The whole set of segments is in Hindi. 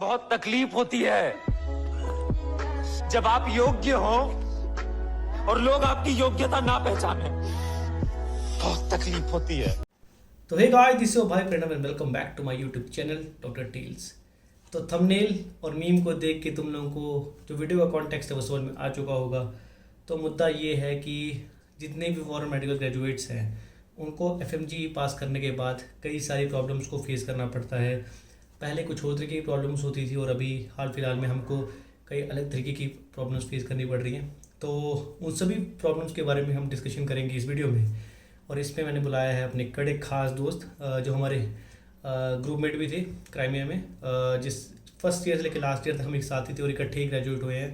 बहुत तकलीफ होती है जब आप योग्य हो और लोग आपकी योग्यता ना पहचाने। बहुत तकलीफ होती है। तो hey guys, this is bhai Pranav and welcome back to my YouTube channel doctor teals. तो थंबनेल और मीम को देख के तुम लोगों को जो वीडियो का कॉन्टेक्स्ट है वो समझ में आ चुका होगा। तो मुद्दा ये है कि जितने भी फॉरेन मेडिकल ग्रेजुएट्स हैं उनको एफएमजी पास करने के बाद कई सारी प्रॉब्लम्स को फेस करना पड़ता है। पहले कुछ और तरीके की प्रॉब्लम्स होती थी और अभी हाल फिलहाल में हमको कई अलग तरीके की प्रॉब्लम्स फेस करनी पड़ रही हैं। तो उन सभी प्रॉब्लम्स के बारे में हम डिस्कशन करेंगे इस वीडियो में। और इसमें मैंने बुलाया है अपने कड़े खास दोस्त जो हमारे ग्रुप मेट भी थे क्राइमिया में, जिस फर्स्ट ईयर से लेकर लास्ट ईयर तक हम एक साथ ही थे और इकट्ठे ही ग्रेजुएट हुए हैं।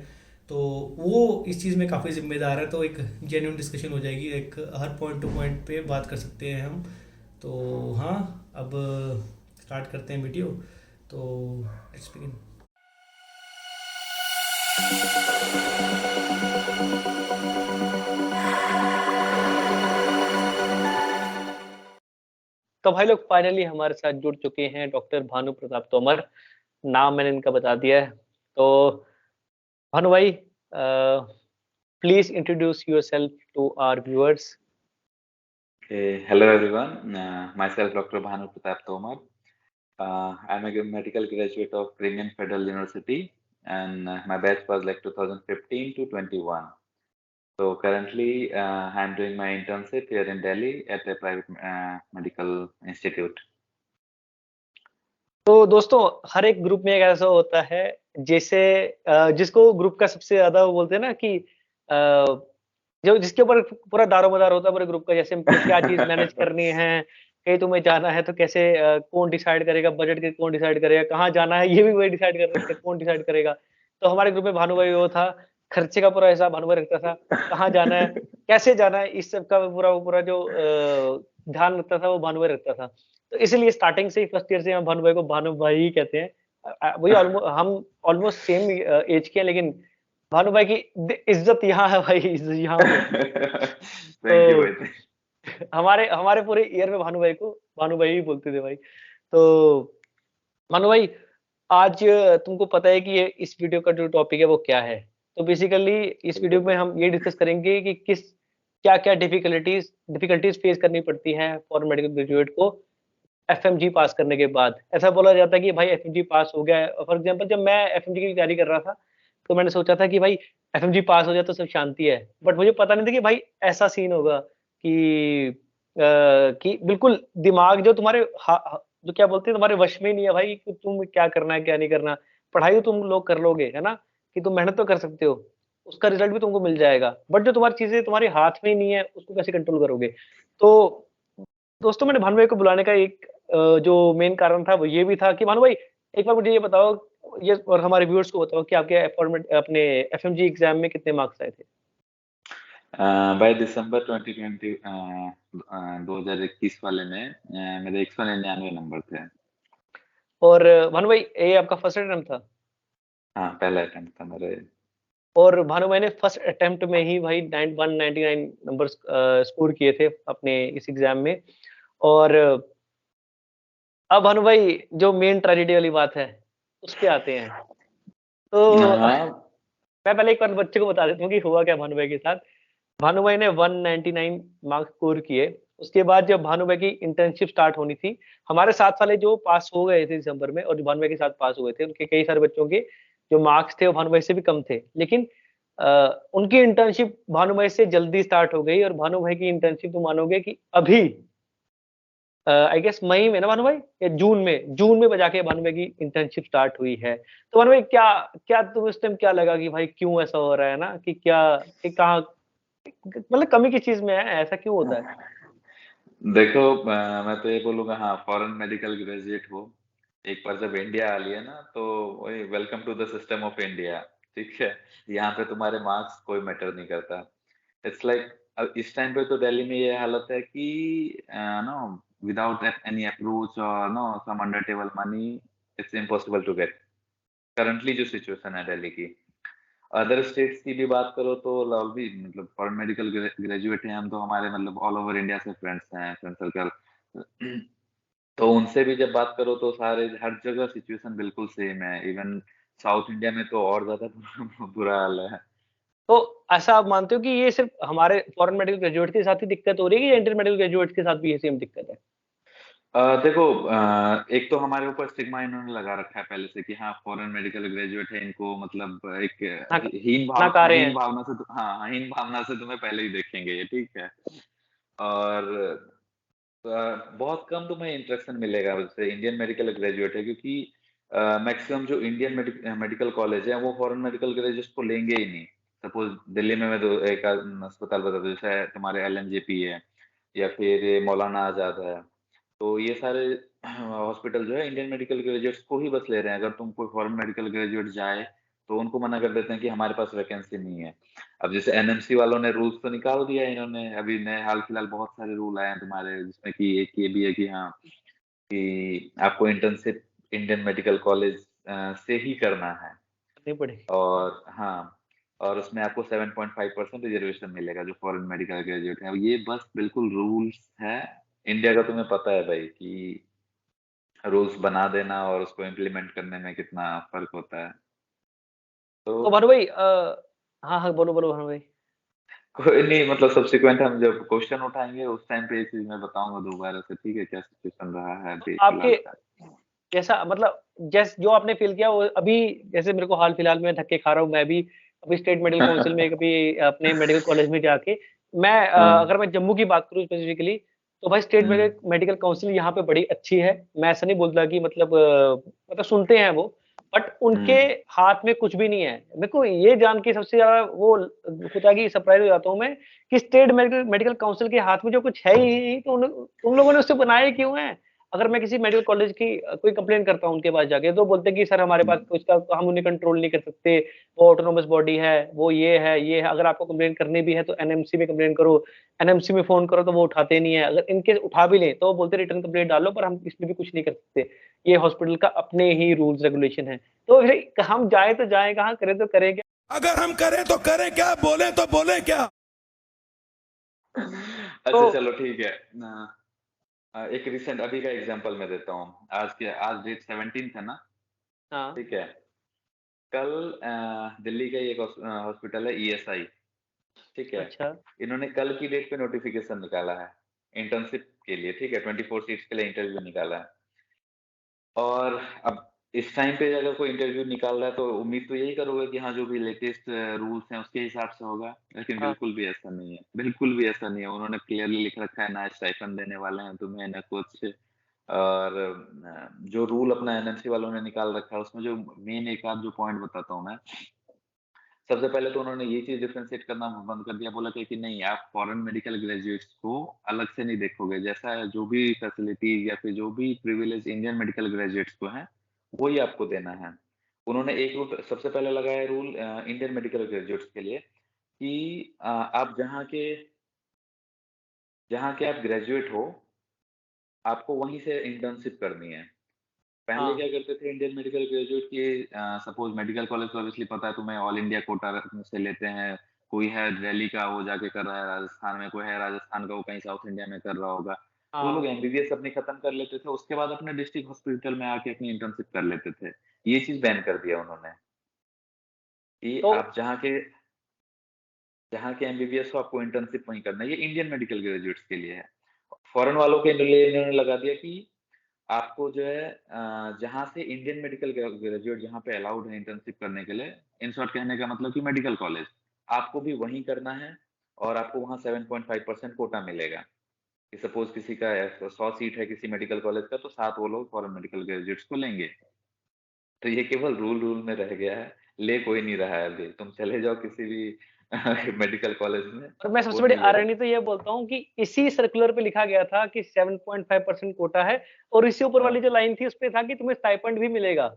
तो वो इस चीज़ में काफ़ी जिम्मेदार है, तो एक जेन्युइन डिस्कशन हो जाएगी, एक हर पॉइंट टू पॉइंट पे बात कर सकते हैं हम। तो हाँ, अब स्टार्ट करते हैं वीडियो। तो लेट्स बिगिन। तो भाई लोग फाइनली हमारे साथ जुड़ चुके हैं डॉक्टर भानु प्रताप तोमर। नाम मैंने इनका बता दिया है। तो भानु भाई, please introduce yourself to our viewers. Okay, hello everyone. Myself Dr. Bhanu Pratap Tomar. I'm a medical graduate of Premium Federal University, and my batch was like 2015 to 21. So currently, I'm doing my internship here in Delhi at a private medical institute. तो दोस्तों, हर एक ग्रुप में एक ऐसा होता है जैसे जिसको ग्रुप का सबसे ज्यादा वो बोलते हैं ना कि जो जिसके ऊपर पूरा दारोमदार होता है पूरे ग्रुप का, जैसे क्या चीज मैनेज करनी है, कहीं तुम्हें जाना है तो कैसे, कौन डिसाइड करेगा बजट के, कौन डिसाइड करेगा कहाँ जाना है, ये भी वही डिसाइड कर रहे थे, कौन डिसाइड करेगा। तो हमारे ग्रुप में भानु भाई वो था, खर्चे का पूरा हिसाब भानु भाई रखता था, कहाँ जाना है, कैसे जाना है, इस सब का पूरा जो ध्यान रखता था वो भानु भाई रखता था। तो इसीलिए स्टार्टिंग से ही फर्स्ट ईयर से हम भानु भाई को भानु भाई ही कहते हैं। वही हम ऑलमोस्ट सेम एज के हैं, लेकिन भानु भाई की इज्जत यहाँ है भाई, इज्जत यहाँ पे। Thank you, तो Vaidhi. हमारे हमारे पूरे ईयर में भानु भाई को भानु भाई ही बोलते थे भाई। तो भानु भाई, आज तुमको पता है कि ये इस वीडियो का जो टॉपिक है वो क्या है। तो बेसिकली इस वीडियो में हम ये डिस्कस करेंगे कि किस क्या क्या डिफिकल्टीज फेस करनी पड़ती है फॉर मेडिकल ग्रेजुएट को एफएमजी पास करने के बाद। ऐसा बोला जाता है कि भाई एफएमजी पास हो गया है। फॉर एग्जांपल जब मैं एफएमजी की तैयारी कर रहा था तो मैंने सोचा था कि भाई एफएमजी पास हो जाए तो सब शांति है, बट मुझे पता नहीं था कि भाई ऐसा सीन होगा कि बिल्कुल दिमाग जो तुम्हारे जो क्या बोलते हैं तुम्हारे वश में ही नहीं है भाई, कि तुम क्या करना है क्या नहीं करना। पढ़ाई तो तुम लोग कर लोगे, है ना, कि तुम मेहनत तो कर सकते हो, उसका रिजल्ट भी तुमको मिल जाएगा, बट जो तुम्हारी चीजें तुम्हारे हाथ में ही नहीं है उसको कैसे कंट्रोल करोगे। तो दोस्तों, मैंने भानु भाई को बुलाने का एक जो मेन कारण था वो ये भी था कि भानु भाई एक बार मुझे ये बताओ, ये और हमारे व्यूअर्स को बताओ कि आपके अपने एफएमजी एग्जाम में कितने मार्क्स आए थे। By December 2020, 2021 वाले में मेरे 199 नंबर थे। और भानु भाई, ये आपका फर्स्ट अटेम्प्ट था? हाँ, पहला अटेम्प्ट था मेरे। और भानु भाई ने फर्स्ट अटेम्प्ट में ही भाई 199 नंबर स्कोर किए थे अपने इस एग्जाम में। और अब भानु भाई जो मेन ट्रेजेडी वाली बात है उस पे आते हैं। तो हाँ, मैं पहले एक बार बच्चे को बता देता हूँ कि हुआ क्या भानु भाई के साथ। भानु भाई ने 199 मार्क्स स्कोर किए। उसके बाद जब भानु भाई की इंटर्नशिप स्टार्ट होनी थी, हमारे साथ वाले जो पास हो गए थे दिसंबर में और जो भानु भाई के साथ पास हुए थे, उनके कई सारे बच्चों के जो मार्क्स थे वो भानु भाई से भी कम थे, लेकिन उनकी इंटर्नशिप भानु भाई से जल्दी स्टार्ट हो गई। और भानु भाई की इंटर्नशिप तुम मानोगे कि अभी आई गेस मई में ना भानु भाई, या जून में बजा के भानु भाई की इंटर्नशिप स्टार्ट हुई है। तो भानु भाई क्या क्या तुम उस टाइम क्या लगा कि भाई क्यों ऐसा हो रहा है ना, कि क्या कि कहाँ मतलब कमी किस चीज में है, ऐसा क्यों होता है? देखो, मैं तो ये बोलूंगा, हाँ, फॉरेन मेडिकल ग्रेजुएट हो, एक बार जब इंडिया आ लिया ना, तो वही welcome to the system of India. ठीक है, यहाँ पे तुम्हारे मार्क्स कोई मैटर नहीं करता। इट्स लाइक इस टाइम पे तो दिल्ली में ये हालत है कि नो, विदाउट एनी अप्रोच और no some under table money, it's impossible to get. Currently जो सिचुएशन है दिल्ली की, अदर स्टेट्स की भी बात करो तो लॉल भी मतलब फॉरेन मेडिकल ग्रेजुएट हैं हम, तो हमारे मतलब ऑल ओवर इंडिया से फ्रेंड्स हैं, फ्रेंड सर्कल। तो उनसे भी जब बात करो तो सारे हर जगह सिचुएशन बिल्कुल सेम है। इवन साउथ इंडिया में तो और ज़्यादा बुरा हाल है। तो ऐसा आप मानते हो कि ये सिर्फ हमारे फॉरेन मेडिकल ग्रेजुएट के साथ ही दिक्कत हो रही है या इंडियन मेडिकल ग्रेजुएट के साथ भी ये सेम दिक्कत है? देखो, एक तो हमारे ऊपर स्टिग्मा इन्होंने लगा रखा है पहले से कि हाँ, फॉरेन मेडिकल ग्रेजुएट है, इनको मतलब एक नक नकारे हीन हैं। भावना से हाँ, हीन भावना से तुम्हें पहले ही देखेंगे ये, ठीक है? और बहुत कम तुम्हें इंटरेक्शन मिलेगा उससे इंडियन मेडिकल ग्रेजुएट है, क्योंकि मैक्सिमम जो इंडियन मेडिकल कॉलेज है वो फॉरेन मेडिकल ग्रेजुएट को लेंगे ही नहीं। सपोज दिल्ली में मैं एक अस्पताल बता दूं, जैसे तुम्हारे एलएनजेपी है या फिर ये मौलाना आजाद है, तो ये सारे हॉस्पिटल जो है इंडियन मेडिकल ग्रेजुएट्स को ही बस ले रहे हैं। अगर तुम कोई फॉरेन मेडिकल ग्रेजुएट जाए तो उनको मना कर देते हैं कि हमारे पास वैकेंसी नहीं है। अब जैसे एनएमसी वालों ने रूल्स तो निकाल दिया है, इन्होंने अभी नए हाल फिलहाल बहुत सारे रूल आए हैं तुम्हारे, जिसमें कि एक ये भी है कि हाँ, कि आपको इंटर्नशिप इंडियन मेडिकल कॉलेज से ही करना है। करनी पड़ेगी। और हाँ, और उसमें आपको 7.5% रिजर्वेशन मिलेगा जो फॉरेन मेडिकल ग्रेजुएट है। ये बस बिल्कुल रूल्स है। इंडिया का तुम्हें पता है भाई कि रूल्स बना देना और उसको इम्प्लीमेंट करने में कितना फर्क होता है। तो तो भानु भाई हाँ, हाँ, बोलो, बोलो भानु भाई। कोई नहीं, मतलब सब्सिक्वेंट हम जब क्वेश्चन उठाएंगे उस टाइम पे ये चीज मैं बताऊंगा दोबारा से, ठीक है, क्या सिचुएशन रहा है तो अभी आपके फिलहाल का। जैसा मतलब जो आपने फ़ील किया वो अभी जैसे मेरे को हाल-फिलहाल में धक्के खा रहा हूँ मैं भी, अभी स्टेट मेडिकल काउंसिल में कभी अपने मेडिकल कॉलेज में जाके मैं हाँ। अगर मैं जम्मू की बात करूँ स्पेसिफिकली, तो भाई स्टेट हम्म। मेडिकल काउंसिल यहाँ पे बड़ी अच्छी है। मैं ऐसा नहीं बोलता कि मतलब मतलब सुनते हैं वो, बट उनके हम्म। हाथ में कुछ भी नहीं है। मेरे को ये जान के सबसे ज़्यादा वो होता है कि सरप्राइज़ हो जाता हूँ मैं कि स्टेट मेडिकल मेडिकल काउंसिल के हाथ में जो कुछ है ही नहीं, तो उन लोगों ने उसे बनाए क्यों हैं? अगर मैं किसी मेडिकल कॉलेज की कोई कंप्लेंट करता हूँ उनके पास जाके, तो बोलते हैं कि सर हमारे पास उसका हम उन्हें कंट्रोल नहीं कर सकते, वो ऑटोनोमस बॉडी है, वो ये है, अगर आपको कंप्लेंट करनी भी है तो एनएमसी में कंप्लेंट करो, एनएमसी में फ़ोन करो तो वो उठाते नहीं है, अगर इन केस उठा भी लें, तो वो बोलते हैं रिटर्न कंप्लेंट डालो पर हम इसमें भी कुछ नहीं कर सकते, ये हॉस्पिटल का अपने ही रूल्स रेगुलेशन है। तो फिर हम जाएँ तो जाएँ कहाँ, करें तो करें क्या? अगर हम करें तो करें क्या, बोले तो बोले क्या। तो अच्छा चलो ठीक है ना। एक रिसेंट अभी का एग्जांपल मैं देता हूँ। आज डेट 17 है ना, हाँ, ठीक है। कल दिल्ली का एक हॉस्पिटल है ईएसआई, ठीक है। अच्छा, इन्होंने कल की डेट पे नोटिफिकेशन निकाला है इंटर्नशिप के लिए, ठीक है, 24 सीट्स के लिए इंटरव्यू निकाला है। और अब इस टाइम पे अगर कोई इंटरव्यू निकाल रहा है तो उम्मीद तो यही करोगे कि हाँ, जो भी लेटेस्ट रूल्स हैं उसके हिसाब से होगा, लेकिन हाँ, बिल्कुल भी ऐसा नहीं है, बिल्कुल भी ऐसा नहीं है। उन्होंने क्लियरली लिख रखा है ना स्टाइपेंड देने वाले हैं तुम्हें ना कुछ। और जो रूल अपना एनएमसी वालों ने निकाल रखा है उसमें जो मेन एक आध जो पॉइंट बताता हूँ मैं। सबसे पहले तो उन्होंने ये चीज़ डिफरेंशिएट करना बंद कर दिया, बोला कि नहीं, आप फॉरेन मेडिकल ग्रेजुएट्स को अलग से नहीं देखोगे, जैसा जो भी फैसिलिटीज़ या फिर जो भी प्रिविलेज इंडियन मेडिकल ग्रेजुएट्स को हैं, वही आपको देना है। उन्होंने एक रूल सबसे पहले लगाया रूल इंडियन मेडिकल ग्रेजुएट्स के लिए कि आप जहाँ के आप ग्रेजुएट हो, आपको वहीं से इंटर्नशिप करनी है। पहले हाँ, क्या करते थे इंडियन मेडिकल ग्रेजुएट की, सपोज मेडिकल कॉलेज तो ऑब्वियसली पता है तुम्हें, ऑल इंडिया कोटा से लेते हैं। कोई है दिल्ली का वो जाके कर रहा है राजस्थान में, कोई है राजस्थान का वो कहीं साउथ इंडिया में कर रहा होगा। तो वो लोग हाँ, एमबीबीएस अपनी खत्म कर लेते थे, उसके बाद अपने डिस्ट्रिक्ट हॉस्पिटल में आके अपनी इंटर्नशिप कर लेते थे। ये चीज बैन कर दिया उन्होंने कि तो आप जहाँ के एमबीबीएस हो आपको इंटर्नशिप वहीं करना है। ये इंडियन मेडिकल ग्रेजुएट्स के लिए है। फॉरेन वालों के लिए इन्होंने लगा दिया कि आपको जो है जहाँ से इंडियन मेडिकल ग्रेजुएट जहाँ पे अलाउड है इंटर्नशिप करने के लिए, इन शॉर्ट कहने का मतलब कि मेडिकल कॉलेज, आपको भी वहीं करना है। और आपको वहाँ 7.5% कोटा मिलेगा कि सपोज किसी का 100 सीट है किसी मेडिकल कॉलेज का, तो 7 वो लोग फॉरेन मेडिकल ग्रेजुएट्स को लेंगे। तो ये केवल रूल में रह गया है, ले कोई नहीं रहा है। अभी तुम चले जाओ किसी भी मेडिकल कॉलेज में, और मैं वो सबसे बड़ी नहीं ले आयरनी रहा। तो ये बोलता हूँ कि इसी सर्कुलर पे लिखा गया था कि 7.5% कोटा है और इससे ऊपर वाली हाँ, जो लाइन थी उसपे था कि तुम्हें स्टाइपेंड भी मिलेगा।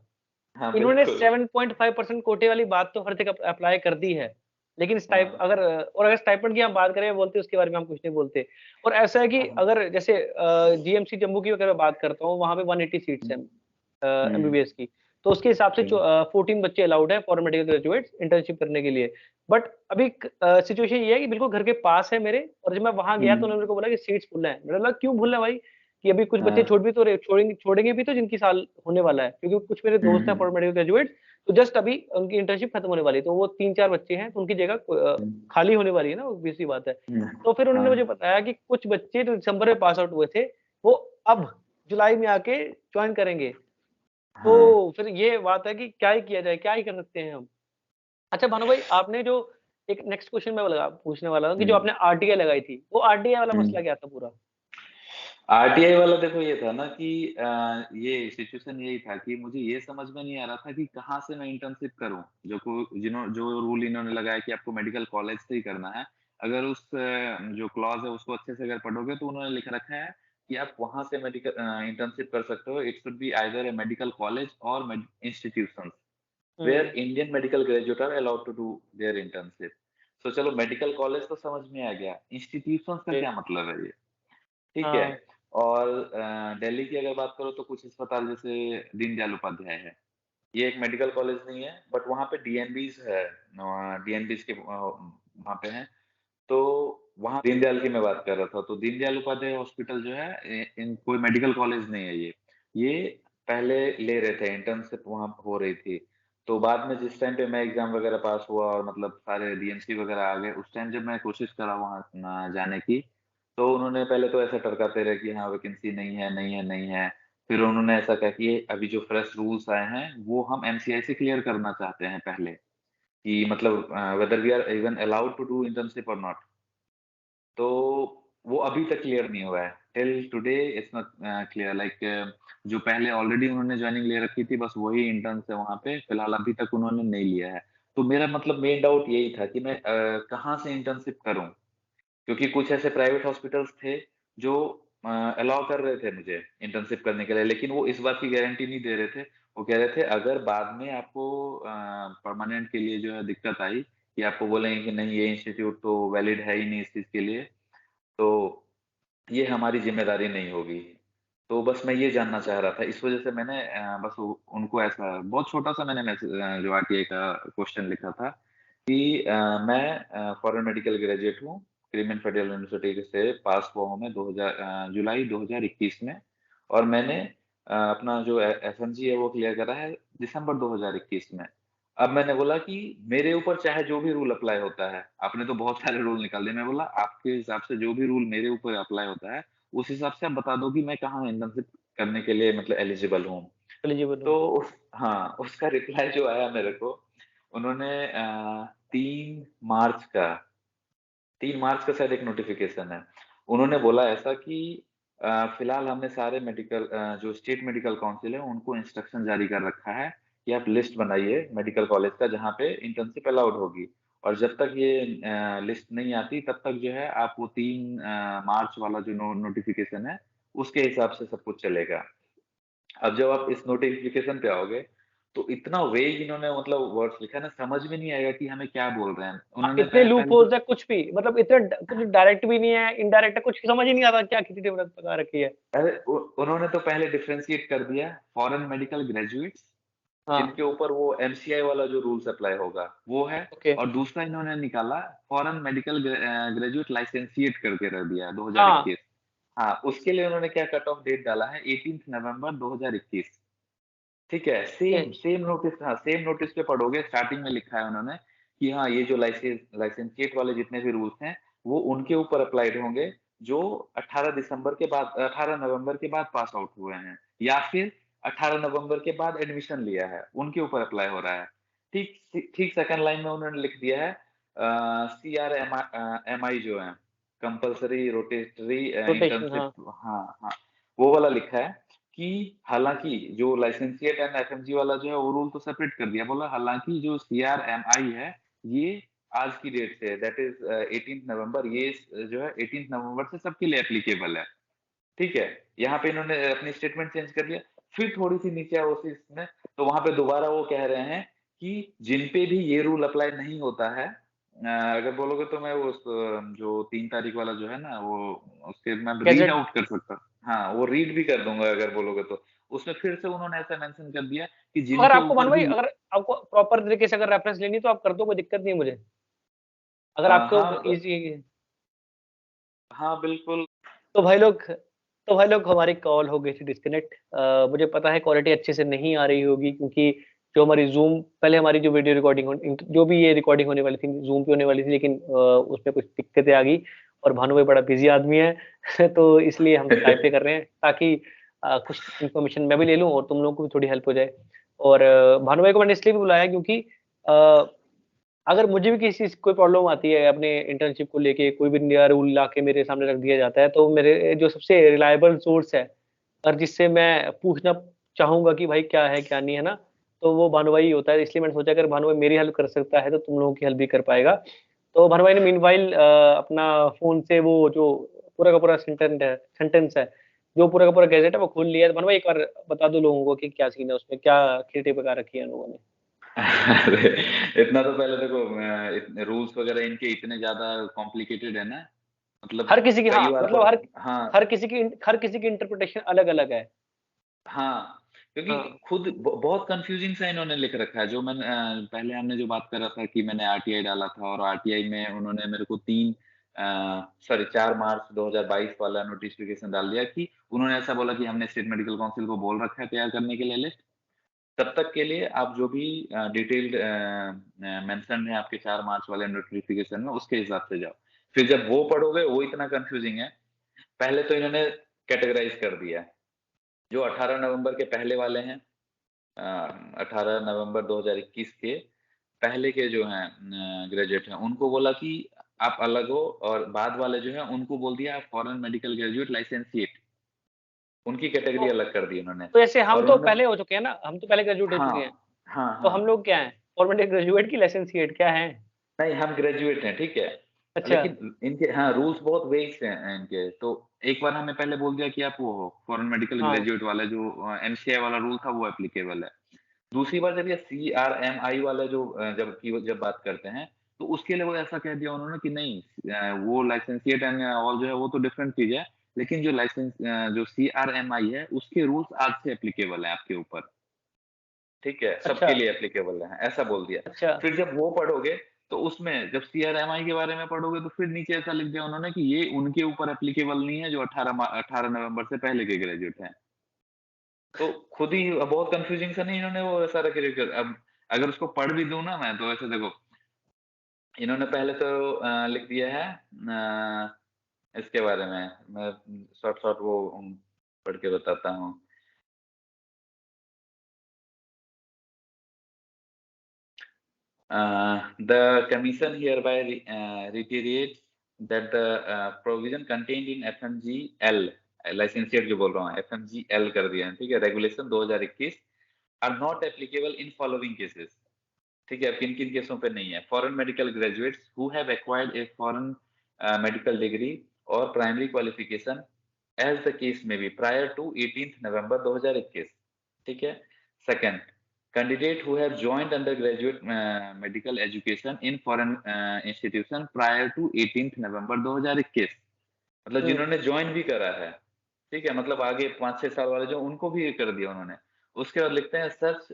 हाँ इन्होंने बिल्कुल। 7.5% कोटे वाली बात तो हर जगह अप्लाई कर दी है। लेकिन हाँ, अगर स्टाइपेंड की हम बात करें बोलते उसके बारे में हम कुछ नहीं बोलते। और ऐसा है कि हाँ, अगर जैसे जीएमसी जम्मू की अगर मैं बात करता हूँ वहाँ पे 180 सीट्स हैं हम्म, एमबीबीएस की। तो उसके हिसाब से हम्म, 14 बच्चे अलाउड है फॉरेन मेडिकल ग्रेजुएट्स इंटर्नशिप करने के लिए। बट अभी सिचुएशन ये है कि बिल्कुल घर के पास है मेरे और जब मैं वहाँ गया तो हम्म, उन्होंने मेरे को बोला कि सीट्स फुल है। मैंने बोला क्यों फुल है भाई? कि अभी कुछ बच्चे हाँ। छोड़ भी तो रहे, छोड़ेंगे भी तो जिनकी साल होने वाला है, क्योंकि कुछ मेरे दोस्त हैं फॉर मेडिकल ग्रेजुएट, तो जस्ट अभी उनकी इंटर्नशिप खत्म होने वाली है, तो वो 3-4 बच्चे हैं, तो उनकी जगह हम्म, खाली होने वाली है ना, obvious सी बात है। हम्म, तो फिर उन्होंने हाँ मुझे बताया कि कुछ बच्चे जो दिसंबर में पास आउट हुए थे, वो अब जुलाई में आके जॉइन करेंगे। हाँ। तो फिर ये बात है कि क्या ही किया जाए, क्या ही कर सकते हैं हम? अच्छा भानु भाई, आपने जो एक नेक्स्ट क्वेश्चन मैं पूछने वाला हूँ कि जो हम्म, आपने आरटीआई लगाई थी, वो आरटीआई वाला हम्म। मसला क्या था पूरा? आरटीआई वाला देखो ये था ना कि ये सिचुएशन यही था कि मुझे ये समझ में नहीं आ रहा था कि कहाँ से मैं इंटर्नशिप करूं। जो रूल इन्होंने लगाया कि आपको मेडिकल कॉलेज से ही करना है, अगर उस जो क्लॉज है उसको अच्छे से अगर पढ़ोगे तो उन्होंने लिख रखा है कि आप वहां से मेडिकल इंटर्नशिप कर सकते हो। It should be either a medical college और institution where hmm, Indian medical graduate are allowed to do their internship. तो चलो मेडिकल कॉलेज तो समझ में आ गया, इंस्टीट्यूशन का जी, क्या मतलब है ये? ठीक है। हाँ, और दिल्ली की अगर बात करो तो कुछ अस्पताल जैसे दीनदयाल उपाध्याय है, ये एक मेडिकल कॉलेज नहीं है, बट वहाँ पे डीएनबीज है, डीएनबीज के वहाँ पे हैं। तो वहाँ दीनदयाल की मैं बात कर रहा था, तो दीनदयाल उपाध्याय हॉस्पिटल जो है इन कोई मेडिकल कॉलेज नहीं है ये पहले ले रहे थे, इंटर्नशिप वहाँ हो रही थी। तो बाद में जिस टाइम पे मैं एग्जाम वगैरह पास हुआ और मतलब सारे डीएमसी वगैरह आ गए, उस टाइम जब मैं कोशिश करा वहाँ जाने की, तो उन्होंने पहले तो ऐसा टरकाते रहे कि हाँ वैकेंसी नहीं है, नहीं है, नहीं है। फिर उन्होंने ऐसा कहा कि अभी जो फ्रेश रूल्स आए हैं, वो हम एमसीआई से क्लियर करना चाहते हैं पहले, कि मतलब whether we are even allowed to do internship और नॉट। तो वो अभी तक क्लियर नहीं हुआ है। Till today it's not clear, like जो पहले ऑलरेडी उन्होंने जॉइनिंग ले रखी थी, बस वही इंटर्न्स है वहाँ पे, फिलहाल अभी तक उन्होंने नहीं लिया है। तो मेरा मतलब मेन डाउट यही था कि मैं कहाँ से इंटर्नशिप करूँ? क्योंकि कुछ ऐसे प्राइवेट हॉस्पिटल्स थे जो अलाउ कर रहे थे मुझे इंटर्नशिप करने के लिए, लेकिन वो इस बात की गारंटी नहीं दे रहे थे। वो कह रहे थे अगर बाद में आपको परमानेंट के लिए जो है दिक्कत आई, कि आपको बोलेंगे कि नहीं ये इंस्टीट्यूट तो वैलिड है ही नहीं इस चीज़ के लिए, तो ये हमारी ज़िम्मेदारी नहीं होगी। तो बस मैं ये जानना चाह रहा था, इस वज़ह से मैंने बस उ उनको ऐसा बहुत छोटा-सा मैंने जो आरटीआई का क्वेश्चन लिखा था कि मैं फॉरेन मेडिकल ग्रेजुएट हूँ, क्रीमियन फेडरल यूनिवर्सिटी से पास हुआ हूँ मैं जुलाई 2021 में, और मैंने अपना जो एफएमजी है वो क्लियर करा है दिसंबर 2021 में। अब मैंने बोला कि मेरे ऊपर चाहे जो भी रूल अप्लाई होता है, आपने तो बहुत सारे रूल निकाल दिए, मैं बोला आपके हिसाब से जो भी रूल मेरे ऊपर अप्लाई होता है, उस हिसाब से आप बता दो कि मैं कहाँ इंटर्नशिप करने के लिए मतलब एलिजिबल हूँ। एलिजिबल तो हूँ। हाँ, उसका रिप्लाई जो आया मेरे को, उन्होंने 3 मार्च का 3 मार्च का शायद एक नोटिफ़िकेशन है। उन्होंने बोला ऐसा कि फिलहाल हमने सारे जो स्टेट मेडिकल काउंसिल है, उनको इंस्ट्रक्शन जारी कर रखा है कि आप लिस्ट बनाइए मेडिकल कॉलेज का जहाँ पे इंटर्नशिप अलाउड होगी, और जब तक ये लिस्ट नहीं आती तब तक जो है आप वो 3 मार्च वाला जो नोटिफ़िकेशन है, उसके हिसाब से सब कुछ चलेगा। अब जब आप इस नोटिफ़िकेशन पे आओगे, तो इतना वेग इन्होंने मतलब वर्ड्स लिखा है ना, समझ में नहीं आएगा कि हमें क्या बोल रहे हैं। हाँ, उन्होंने इतने लूप पहले तो होल्स है कुछ भी, मतलब इतने कुछ डायरेक्ट भी नहीं है, इनडायरेक्ट है, कुछ समझ ही नहीं आता क्या किसी ने बता रखी है। अरे उन्होंने तो पहले डिफरेंशिएट कर दिया, फॉरेन मेडिकल ग्रेजुएट्स हाँ, जिनके ऊपर वो एमसीआई वाला जो रूल्स अप्लाई होगा, वो है। ओके। और दूसरा इन्होंने निकाला फॉरेन मेडिकल ग्रेजुएट लाइसेंसिएट करके रख दिया हाँ, 2021। हाँ, उसके लिए उन्होंने क्या कट ऑफ डेट डाला है, 18 नवंबर 2021। ठीक है, ओके। सेम सेम नोटिस, हाँ, सेम नोटिस पे पढ़ोगे, स्टार्टिंग में लिखा है उन्होंने कि हाँ, ये जो लाइसेंसिएट वाले जितने भी रूल्स हैं, वो उनके ऊपर अप्लाइड होंगे जो 18 नवंबर के बाद पास आउट हुए हैं, या फिर 18 नवंबर के बाद एडमिशन लिया है, उनके ऊपर अप्लाई हो रहा है। ठीक ठीक सेकंड लाइन में उन्होंने लिख दिया है एमआई जो है, कंपल्सरी रोटेटरी रोटेशन, हाँ। इंटर्नशिप, हाँ, हाँ, वो वाला लिखा है कि हालाँकि जो लाइसेंसिएट एंड एफएमजी वाला जो है वो रूल तो सेपरेट कर दिया। बोला हालाँकि जो सीआरएमआई है, ये आज की date say that is 18th नवंबर, ये जो है 18th नवंबर से सबके लिए एप्लीकेबल है। ठीक है? यहाँ पे इन्होंने अपनी स्टेटमेंट चेंज कर दिया। फिर थोड़ी-सी नीचे आओ उसी इसमें, तो वहाँ पे दोबारा वो कह रहे हैं कि जिन पे भी ये रूल अप्लाई नहीं होता है, अगर बोलोगे तो मैं जो 3 तारीख वाला जो है ना, वो उसके मैं रीड गैज़ेट। आउट कर सकता हूँ। हाँ, वो रीड भी कर दूँगा अगर बोलोगे तो। उसमें फिर से उन्होंने ऐसा मेंशन कर दिया कि अगर जिनके आपको ऊपर भानु भाई, भी अगर आपको प्रॉपर तरीके से अगर रेफरेंस लेनी है तो आप कर दो, कोई दिक्कत नहीं है मुझे। अगर आपको हाँ, ईज़ी, हाँ, बिल्कुल। तो भाई लोग, तो भाई लोग हमारी कॉल हो गई थी डिस्कनेक्ट। मुझे पता है क्वालिटी अच्छे से नहीं आ रही होगी, क्योंकि जो हमारी जूम पहले हमारी जो वीडियो रिकॉर्डिंग जो भी ये रिकॉर्डिंग होने वाली थी जूम पे होने वाली थी, लेकिन उसमें कुछ दिक्कतें आ गई। और भानु भाई बड़ा बिजी आदमी है तो इसलिए हम स्काइप पे कर रहे हैं, ताकि कुछ इन्फॉर्मेशन मैं भी ले लूं और तुम लोगों को भी थोड़ी हेल्प हो जाए। और भानु भाई को मैंने इसलिए भी बुलाया क्योंकि अ, अगर मुझे भी किसी चीज़ कोई प्रॉब्लम आती है अपने इंटर्नशिप को लेके, कोई भी नया रूल ला के मेरे सामने रख दिया जाता है, तो मेरे जो सबसे रिलायबल सोर्स है और जिससे मैं पूछना चाहूंगा कि भाई क्या है क्या नहीं है ना, तो वो भानु भाई ही होता है। इसलिए मैंने सोचा अगर भानु भाई मेरी हेल्प कर सकता है तो तुम लोगों की हेल्प भी कर पाएगा। तो भानु भाई ने मीनवाइल अपना फोन से वो जो पूरा का पूरा सेंटेंस है, जो पूरा का पूरा गैजेट है वो खोल लिया है। तो भानु भाई एक बार बता दो लोगों को कि क्या सीन है उसमें, क्या क्रिएटिव पका रखी है इन लोगों ने। अरे इतना तो पहले देखो, रूल्स वगैरह इनके इतने ज्यादा कॉम्प्लिकेटेड है ना, मतलब हर किसी की, हाँ कई बार तो मतलब हाँ हर किसी की इंटरप्रिटेशन अलग अलग है। हाँ, क्योंकि हाँ खुद बहुत कंफ्यूजिंग सा इन्होंने लिख रखा है। जो मैंने पहले हमने जो बात करा था कि मैंने आरटीआई डाला था, और आरटीआई में उन्होंने मेरे को 4 मार्च 2022 वाला नोटिफिकेशन डाल दिया कि उन्होंने ऐसा बोला कि हमने स्टेट मेडिकल काउंसिल को बोल रखा है तैयार करने के लिए लिस्ट। तब तक के लिए आप जो भी डिटेल्ड मेंशन है आपके 4 मार्च वाले नोटिफिकेशन में, उसके हिसाब से जाओ। फिर जब वो पढ़ोगे वो इतना कंफ्यूजिंग है। पहले तो इन्होंने कैटेगराइज कर दिया, जो 18 नवंबर के पहले वाले हैं, 18 नवंबर 2021 के पहले के जो हैं ग्रेजुएट हैं, उनको बोला कि आप अलग हो, और बाद वाले जो हैं उनको बोल दिया आप फॉरेन मेडिकल ग्रेजुएट लाइसेंसिएट, उनकी कैटेगरी तो अलग कर दी उन्होंने। तो ऐसे हम और तो उन्होंने पहले हो चुके हैं ना, हम तो पहले ग्रेजुएट हो हाँ, चुके हैं। हाँ, तो हाँ। हम लोग क्या हैं, फॉर्मेट ग्रेजुएट की लाइसेंसिएट क्या है? नहीं, हम ग्रेजुएट हैं, ठीक है। अच्छा। लेकिन इनके हाँ रूल्स बहुत वेग हैं इनके। तो एक बार हमें पहले बोल दिया कि आप वो हो फॉरेन मेडिकल हाँ ग्रेजुएट वाला, जो एमसीआई वाला रूल था वो एप्लीकेबल है। दूसरी बार जब ये सीआरएमआई वाला जब बात करते हैं, तो उसके लिए वो ऐसा कह दिया उन्होंने कि नहीं, वो लाइसेंसिएट एंड ऑल जो है वो तो डिफरेंट चीज है, लेकिन जो सीआरएमआई है उसके रूल्स आज से एप्लीकेबल है आपके ऊपर, ठीक है, अच्छा सबके लिए एप्लीकेबल है, ऐसा बोल दिया। अच्छा। फिर जब वो पढ़ोगे, तो उसमें जब सीआरएमआई के बारे में पढ़ोगे, तो फिर नीचे ऐसा लिख दिया उन्होंने कि ये उनके ऊपर एप्लीकेबल नहीं है जो 18 नवंबर से पहले के ग्रेजुएट हैं। तो खुद ही बहुत कंफ्यूजिंग सा नहीं इन्होंने वो सारा क्रिएट। अब अगर उसको पढ़ भी दूं ना मैं, तो ऐसे देखो, इन्होंने पहले तो लिख दिया है इसके बारे में। मैं शॉर्ट शॉर्ट वो पढ़ के बताता हूँ। The commission hereby reiterates that the provision contained in FMGL, लाइसेंसिएट जो बोल रहा हूँ, FMGL कर दिया है, ठीक है, regulation 2021 are not applicable in following cases, ठीक है। किन किन केसों पे नहीं है? Foreign medical graduates who have acquired a foreign medical degree और primary qualification as the case may be prior to 18 November 2021, ठीक है। Second, candidate who have joined undergraduate medical education in foreign institution prior to 18th नवंबर 2021, मतलब हम्म। जिन्होंने ज्वाइन भी करा है, ठीक है, मतलब आगे 5-6 साल वाले जो, उनको भी कर दिया उन्होंने। उसके बाद लिखते हैं such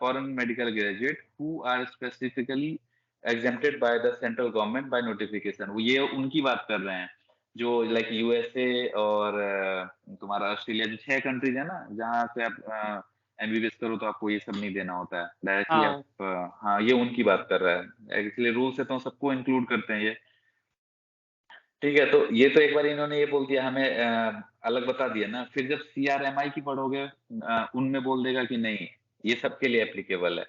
foreign medical graduate who are specifically exempted by the central government by notification, वो ये उनकी बात कर रहे हैं, जो लाइक यूएसए और तुम्हारा ऑस्ट्रेलिया, जो 6 कंट्रीज है ना जहाँ से आप एमबीबीएस करो तो आपको ये सब नहीं देना होता है डायरेक्टली आप हाँ हाँ, ये उनकी बात कर रहा है। एक्चुअली रूल से तो सबको इंक्लूड करते हैं ये, ठीक है। तो ये तो एक बार इन्होंने ये बोल दिया, हमें अलग बता दिया ना। फिर जब सीआरएमआई की पढ़ोगे, उनमें बोल देगा कि नहीं, ये सबके लिए एप्लीकेबल है।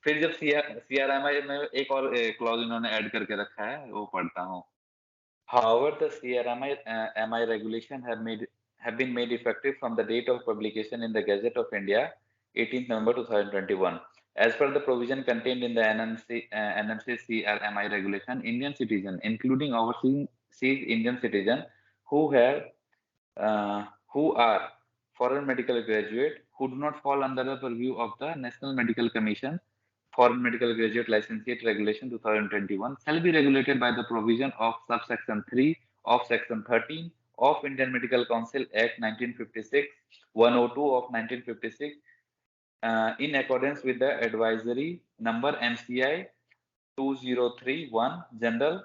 फिर जब सीआरएमआई में एक और क्लॉज इन्होंने ऐड करके रखा है, वो पढ़ता हूँ। However, the CRMI MI regulation have been made effective from the date of publication in the Gazette of India, 18th November 2021. As per the provision contained in the NMC CRMI regulation, Indian citizen, including overseas Indian citizen, who have who are foreign medical graduate who do not fall under the purview of the National Medical Commission Foreign Medical Graduate Licentiate Regulation 2021 shall be regulated by the provision of subsection 3 of section 13 of Indian Medical Council Act 1956, 102 of 1956, in accordance with the advisory number MCI 2031 General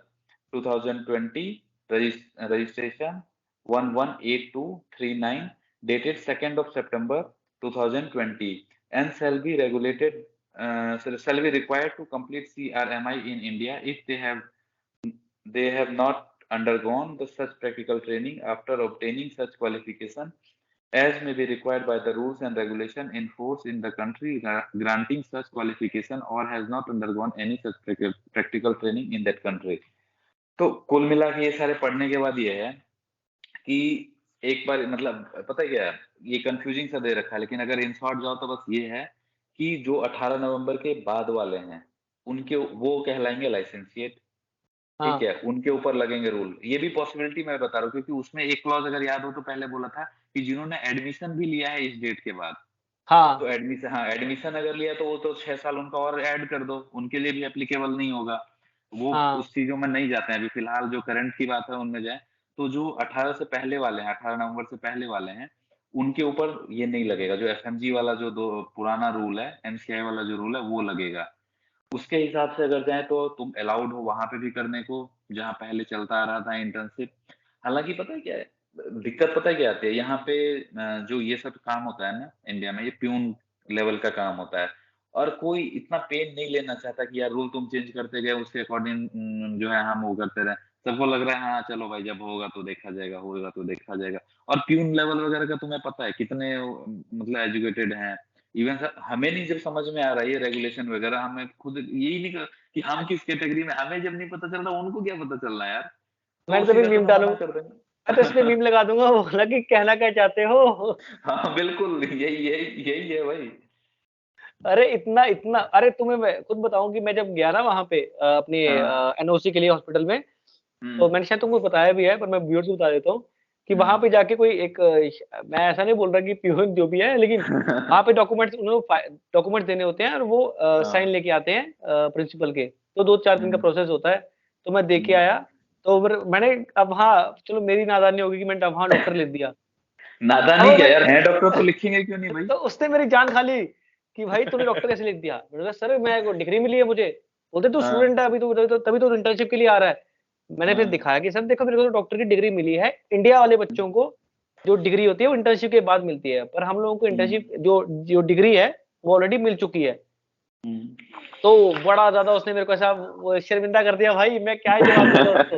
2020 registration 118239 dated 2nd of September 2020 and shall be required to complete CRMI in India if they have not undergone such practical training after obtaining such qualification as may be required by the rules and regulation in force in the country granting such qualification or has not undergone any such practical training in that country. तो कुल मिला के ये सारे पढ़ने के बाद ये है कि एक बार मतलब पता है क्या ये कंफ्यूजिंग सा दे रखा है, लेकिन अगर इन शॉर्ट जाओ तो बस ये है कि जो 18 नवंबर के बाद वाले हैं उनके वो कहलाएंगे लाइसेंसिएट। ठीक हाँ है, उनके ऊपर लगेंगे रूल। ये भी पॉसिबिलिटी मैं बता रहा हूँ क्योंकि उसमें एक क्लॉज अगर याद हो तो पहले बोला था कि जिन्होंने एडमिशन भी लिया है इस डेट के बाद, हाँ तो एडमिशन अगर लिया तो वो तो 6 साल उनका और ऐड कर दो, उनके लिए भी एप्लीकेबल नहीं होगा। वो हाँ उस चीजों में नहीं जाते हैं अभी फिलहाल जो करंट की बात है उनमें जाए। तो जो 18 से पहले वाले हैं, 18 नवंबर से पहले वाले हैं, उनके ऊपर ये नहीं लगेगा। जो एफएमजी वाला जो दो पुराना रूल है, एनसीआई वाला जो रूल है वो लगेगा। उसके हिसाब से अगर जाए तो तुम अलाउड हो वहां पे भी करने को जहाँ पहले चलता आ रहा था इंटर्नशिप। हालांकि पता है क्या है दिक्कत, पता है क्या आती है यहाँ पे जो ये सब काम होता है ना इंडिया में, ये प्यून लेवल का काम होता है और कोई इतना पेन नहीं लेना चाहता कि यार रूल तुम चेंज करते गए उसके अकॉर्डिंग जो है हम वो करते रहे। सबको लग रहा है हाँ चलो भाई जब होगा तो देखा जाएगा, होगा तो देखा जाएगा। और प्यून लेवल वगैरह का तुम्हें पता है कितने मतलब एजुकेटेड हैं। इवन सर हमें नहीं जब समझ में आ रहा है ये रेगुलेशन वगैरह, हमें खुद यही नहीं कि हम किस कैटेगरी में, हमें जब नहीं पता चल रहा उनको क्या पता चल रहा है यार। तो मैं तो भी सीधा मीम तुम्हें डालूं, मना कर देंगे। मैं तो इस पे मीम लगा दूंगा, वो बोला कि कहना क्या चाहते हो। हाँ बिल्कुल यही यही यही है भाई। अरे इतना इतना, अरे तुम्हें मैं खुद बताऊं कि मैं जब गया ना वहां पे अपनी हाँ। एनओसी के लिए हॉस्पिटल में, तो हम्म। मैंने शायद तुमको बताया भी है पर मैं व्यूअर्स को बता देता हूँ कि वहां हम्म। पे जाके कोई एक मैं ऐसा नहीं बोल रहा कि प्यून जो भी है, लेकिन वहां पे डॉक्यूमेंट्स उन्होंने डॉक्यूमेंट्स देने होते हैं और वो साइन हाँ। लेके आते हैं प्रिंसिपल के। तो 2-4 दिन का हम्म। प्रोसेस होता है। तो मैं दे के हम्म। आया। तो फिर मैंने अब, हाँ चलो मेरी नादानी होगी कि मैंने वहां डॉक्टर लिख दिया। नादानी अब क्या मैं यार, है डॉक्टर तो लिखेंगे क्यों नहीं भाई। तो उसने मेरी जान खा ली कि भाई तूने डॉक्टर कैसे लिख दिया। मैंने कहा सर मैं को डिग्री मिली है मुझे। बोलते तू हाँ। स्टूडेंट है अभी, तो तभी तो इंटर्नशिप के लिए आ रहा है। मैंने फिर हाँ। दिखाया कि सर देखो मेरे को तो डॉक्टर की डिग्री मिली है। इंडिया वाले बच्चों को जो डिग्री होती है वो इंटर्नशिप के बाद मिलती है, पर हम लोगों को हम्म। इंटर्नशिप जो जो डिग्री है वो ऑलरेडी मिल चुकी है। हम्म। तो बड़ा ज्यादा उसने मेरे को ऐसा वो शर्मिंदा कर दिया भाई, मैं क्या ही जवाब दूंगा उसको।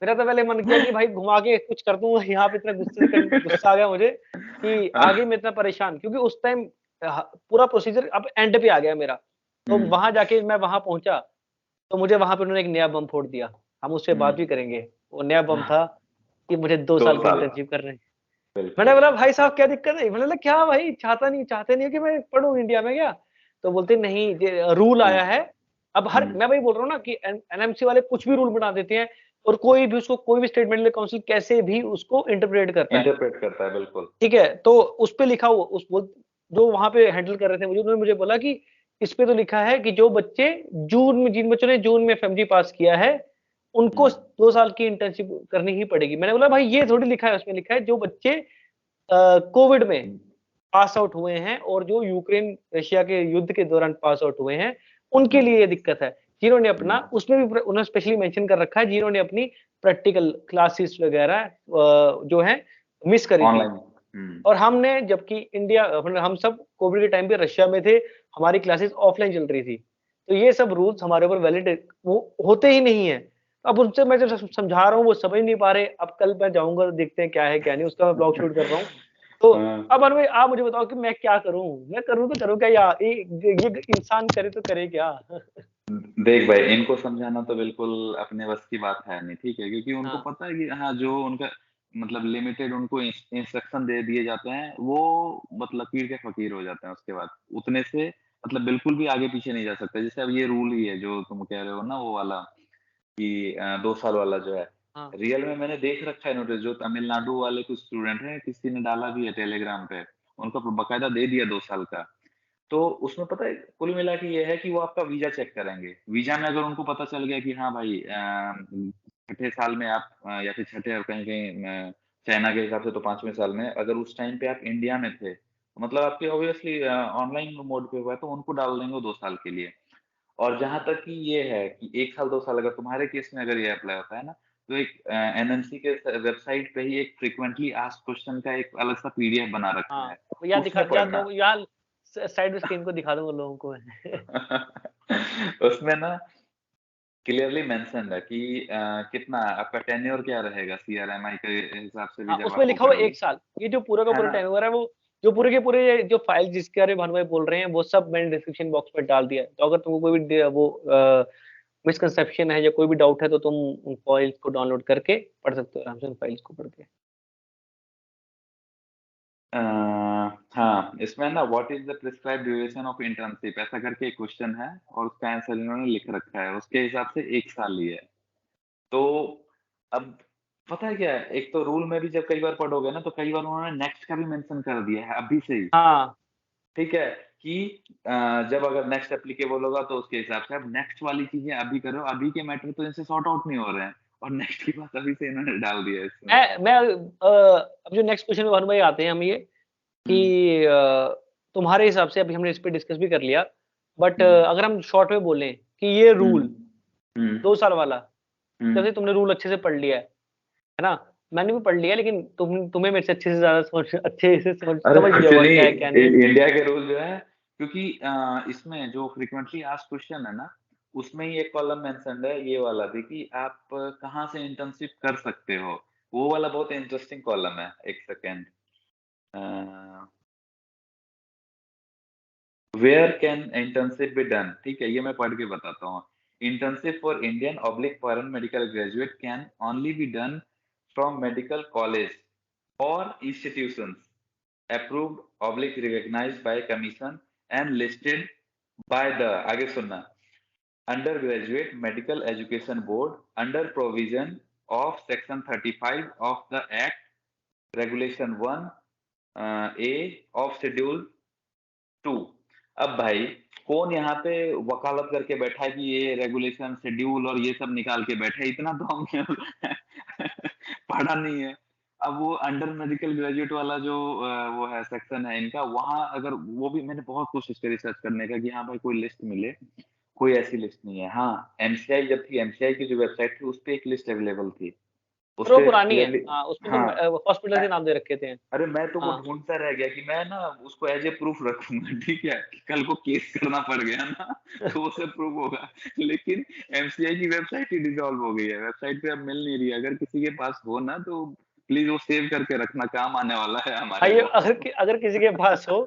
मेरा तो पहले मन किया कि भाई घुमा के कुछ कर दूंगा, यहाँ पे इतना गुस्सा आ गया मुझे कि आगे मैं इतना परेशान, क्योंकि उस टाइम पूरा प्रोसीजर अब एंड पे आ गया मेरा। तो हम्म। वहां जाके मैं वहां पहुंचा, तो मुझे वहां पे उन्होंने एक नया बम फोड़ दिया। हम उससे बात हम्म। भी करेंगे। वो नया बम था कि मुझे 2 साल की 2 साल इंटर्नशिप कर रहे हैं। मैंने बिल्कुल। बोला भाई साहब क्या दिक्कत है। मैंने बोला क्या भाई, चाहते नहीं हो कि मैं पढ़ूं इंडिया में क्या। तो बोलते नहीं ये रूल आया है। अब हर, हम्म। मैं वही बोल रहा हूँ ना कि एनएमसी वाले कुछ भी रूल बना देते हैं और कोई भी उसको, कोई भी स्टेट मेडिकल काउंसिल कैसे भी उसको इंटरप्रेट करता है। इंटरप्रेट करता है बिल्कुल। ठीक है, तो उस पे लिखा हुआ जो वहां पे हैंडल कर रहे थे मुझे, उन्होंने मुझे बोला कि इस पे तो लिखा है कि जो बच्चे जून में, जिन बच्चों ने जून में एफएमजी पास किया है उनको 2 साल की इंटर्नशिप करनी ही पड़ेगी। मैंने बोला भाई ये थोड़ी लिखा है, उसमें लिखा है जो बच्चे कोविड में पास आउट हुए हैं और जो यूक्रेन रशिया के युद्ध के दौरान पास आउट हुए हैं उनके लिए ये दिक्कत है। जिन्होंने अपना, उसमें भी उन्होंने स्पेशली मेंशन कर रखा है, जिन्होंने अपनी प्रैक्टिकल क्लासेस वगैरह जो है मिस करी थी। ऑनलाइन। और हमने, जबकि इंडिया, मतलब हम सब कोविड के टाइम पे रशिया में थे, हमारी क्लासेस ऑफलाइन चल रही थी। तो ये सब रूल्स हमारे ऊपर वैलिड वो होते ही नहीं है। अब उनसे मैं जब समझा रहा हूँ वो समझ नहीं पा रहे। अब कल मैं जाऊंगा तो देखते हैं क्या है क्या नहीं, उसका मैं ब्लॉग शूट कर रहा हूँ। तो अब अनवय आप मुझे बताओ कि मैं क्या करूं, मैं करूं तो करूं क्या यार, ये इंसान करे तो करे क्या। देख भाई इनको समझाना तो बिल्कुल अपने बस की बात है नहीं, ठीक है, क्योंकि उनको हाँ पता है कि हाँ जो उनका मतलब लिमिटेड उनको इंस्ट्रक्शन दे दिए जाते हैं वो मतलब पीर के फकीर हो जाते हैं उसके बाद उतने से मतलब बिल्कुल भी आगे पीछे नहीं जा सकते। जैसे अब ये रूल ही है जो तुम कह रहे हो ना वो वाला कि 2 साल वाला जो है, हाँ रियल में मैंने देख रखा है नोटिस। जो तमिलनाडु वाले कुछ स्टूडेंट हैं, किसी ने डाला भी है टेलीग्राम पे, उनको बकायदा दे दिया 2 साल का। तो उसमें पता है कुल मिला के ये है कि वो आपका वीजा चेक करेंगे। वीजा में अगर उनको पता चल गया कि हाँ भाई छठे साल में आप या फिर छठे और कहीं कहीं चाइना के हिसाब से तो 5वें साल में अगर उस टाइम पे आप इंडिया में थे, तो मतलब आपके ऑब्वियसली ऑनलाइन मोड पे हुआ है तो उनको डाल देंगे वो 2 साल के लिए। और जहां तक कि ये है कि 1 साल 2 साल, अगर तुम्हारे केस में अगर ये अप्लाई होता है ना, तो एक एनएमसी के वेबसाइट पे ही एक फ्रीक्वेंटली आस्क्ड क्वेश्चन का एक अलग सा पीडीएफ बना रखा हाँ, है, तो याद दिखा उसमें याद पढ़ना। दो यार, साइड में स्क्रीन को दिखा दूंगा लोगों को। उसमें ना क्लियरली मेंशन्ड है कि कितना आपका टेन्योर क्या रहेगा, सीआरएमआई के हिसाब से भी हाँ, जब उसमें आप वो लिखा हुआ करोगे, 1 साल। ये जो पूरा का है पूरा ना? टेन्योर है, वो जो पूरे के पूरे जो फाइल जिसके बारे में भानु भाई बोल रहे हैं, वो सब मैंने डिस्क्रिप्शन बॉक्स में डाल दिया है। तो अगर तुमको कोई भी वो मिसकंसेप्शन है या कोई भी डाउट है, तो तुम उन फाइल्स को डाउनलोड करके पढ़ सकते हो आराम से, उन फाइल्स को पढ़ के। अ, हाँ, इसमें ना what is the prescribed duration of internship ऐसा करके एक क्वेश्चन है और उसका आंसर इन्होंने लिख रखा है, उसके हिसाब से 1 साल ही है। तो अब पता है क्या है, एक तो रूल में भी जब कई बार पढ़ोगे ना, तो कई बार उन्होंने नेक्स्ट का भी मेंशन कर दिया है अभी से ही, हाँ, ठीक है? कि जब अगर नेक्स्ट एप्लीकेबल होगा तो उसके हिसाब से अब नेक्स्ट वाली चीजें अभी करो, अभी के मैटर तो इनसे सॉर्ट आउट नहीं हो रहे हैं और नेक्स्ट की बात अभी से इन्होंने डाल दिया है इसमें। मैं अब जो नेक्स्ट क्वेश्चन में भानु भाई आते हैं हम ये कि हुँ, तुम्हारे हिसाब से, अभी हमने इस पे डिस्कस भी कर लिया, बट हुँ, अगर हम शॉर्ट में बोलें कि ये हुँ, रूल हुँ, 2 साल वाला, हुँ। जैसे तुमने रूल अच्छे से पढ़ लिया है ना? मैंने भी पढ़ लिया, लेकिन तुम्हें मेरे से अच्छे से अरे समझ कुछ लिया होगा नहीं, क्या है क्या नहीं है। इंडिया के रूल जो है, क्योंकि इसमें जो फ्रीक्वेंटली आस्क्ड क्वेश्चन है ना, उसमें ही एक कॉलम मेंशन्ड है ये वाला भी कि आप कहाँ से इंटर्नशिप कर सकते हो। वो वाला बहुत इंटरेस्टिंग कॉलम है। एक second, where can internship be done, ठीक है, ये मैं पढ़ के बताता हूँ। Internship for Indian oblique foreign medical graduate can only be done from medical college और institutions approved oblique recognized by commission and listed by the, आगे सुनना, undergraduate medical education board under provision of section 35 of the act regulation 1 a of schedule 2। अब भाई कौन यहाँ पे वकालत करके बैठा है कि ये रेगुलेशन शेड्यूल और ये सब निकाल के बैठे है? इतना तो हमने पढ़ा नहीं है। अब वो अंडर मेडिकल ग्रेजुएट वाला जो वो है सेक्शन है इनका, वहां अगर वो भी मैंने बहुत कोशिश करी सर्च करने का कि हाँ भाई कोई लिस्ट मिले, कोई ऐसी लिस्ट नहीं है। हाँ, एमसीआई जब थी, एमसीआई की जो वेबसाइट थी उस पे एक लिस्ट अवेलेबल थी, उस और वो पे पुरानी है। क्लियरली, हाँ, उसमें हाँ, तो हॉस्पिटल के नाम दे रखे थे। अरे मैं तो वो हाँ, ढूँढता रह गया कि मैं ना उसको एज़ ए प्रूफ रखूँगा, ठीक है? कि कल को केस करना पड़ गया ना तो उससे प्रूफ होगा। लेकिन एमसीआई की वेबसाइट ही डिसॉल्व हो गई है, वेबसाइट पे अब मिल नहीं रही है। अगर किसी के पास हो ना तो प्लीज़ वो सेव करके रखना, काम आने वाला है हमारे आइए, वो। अगर किसी के पास हो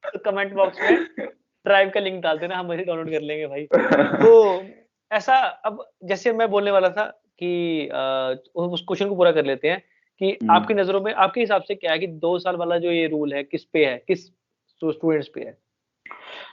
तो कमेंट बॉक्स में ड्राइव का लिंक डाल देना, हम वही डाउनलोड कर लेंगे भाई। तो ऐसा, अब जैसे मैं बोलने वाला था कि उस क्वेश्चन को पूरा कर लेते हैं कि हुँ। आपकी नज़रों में, आपके हिसाब से क्या है कि 2 साल वाला जो ये रूल है, किस पे है? किस स्टूडेंट्स पे है?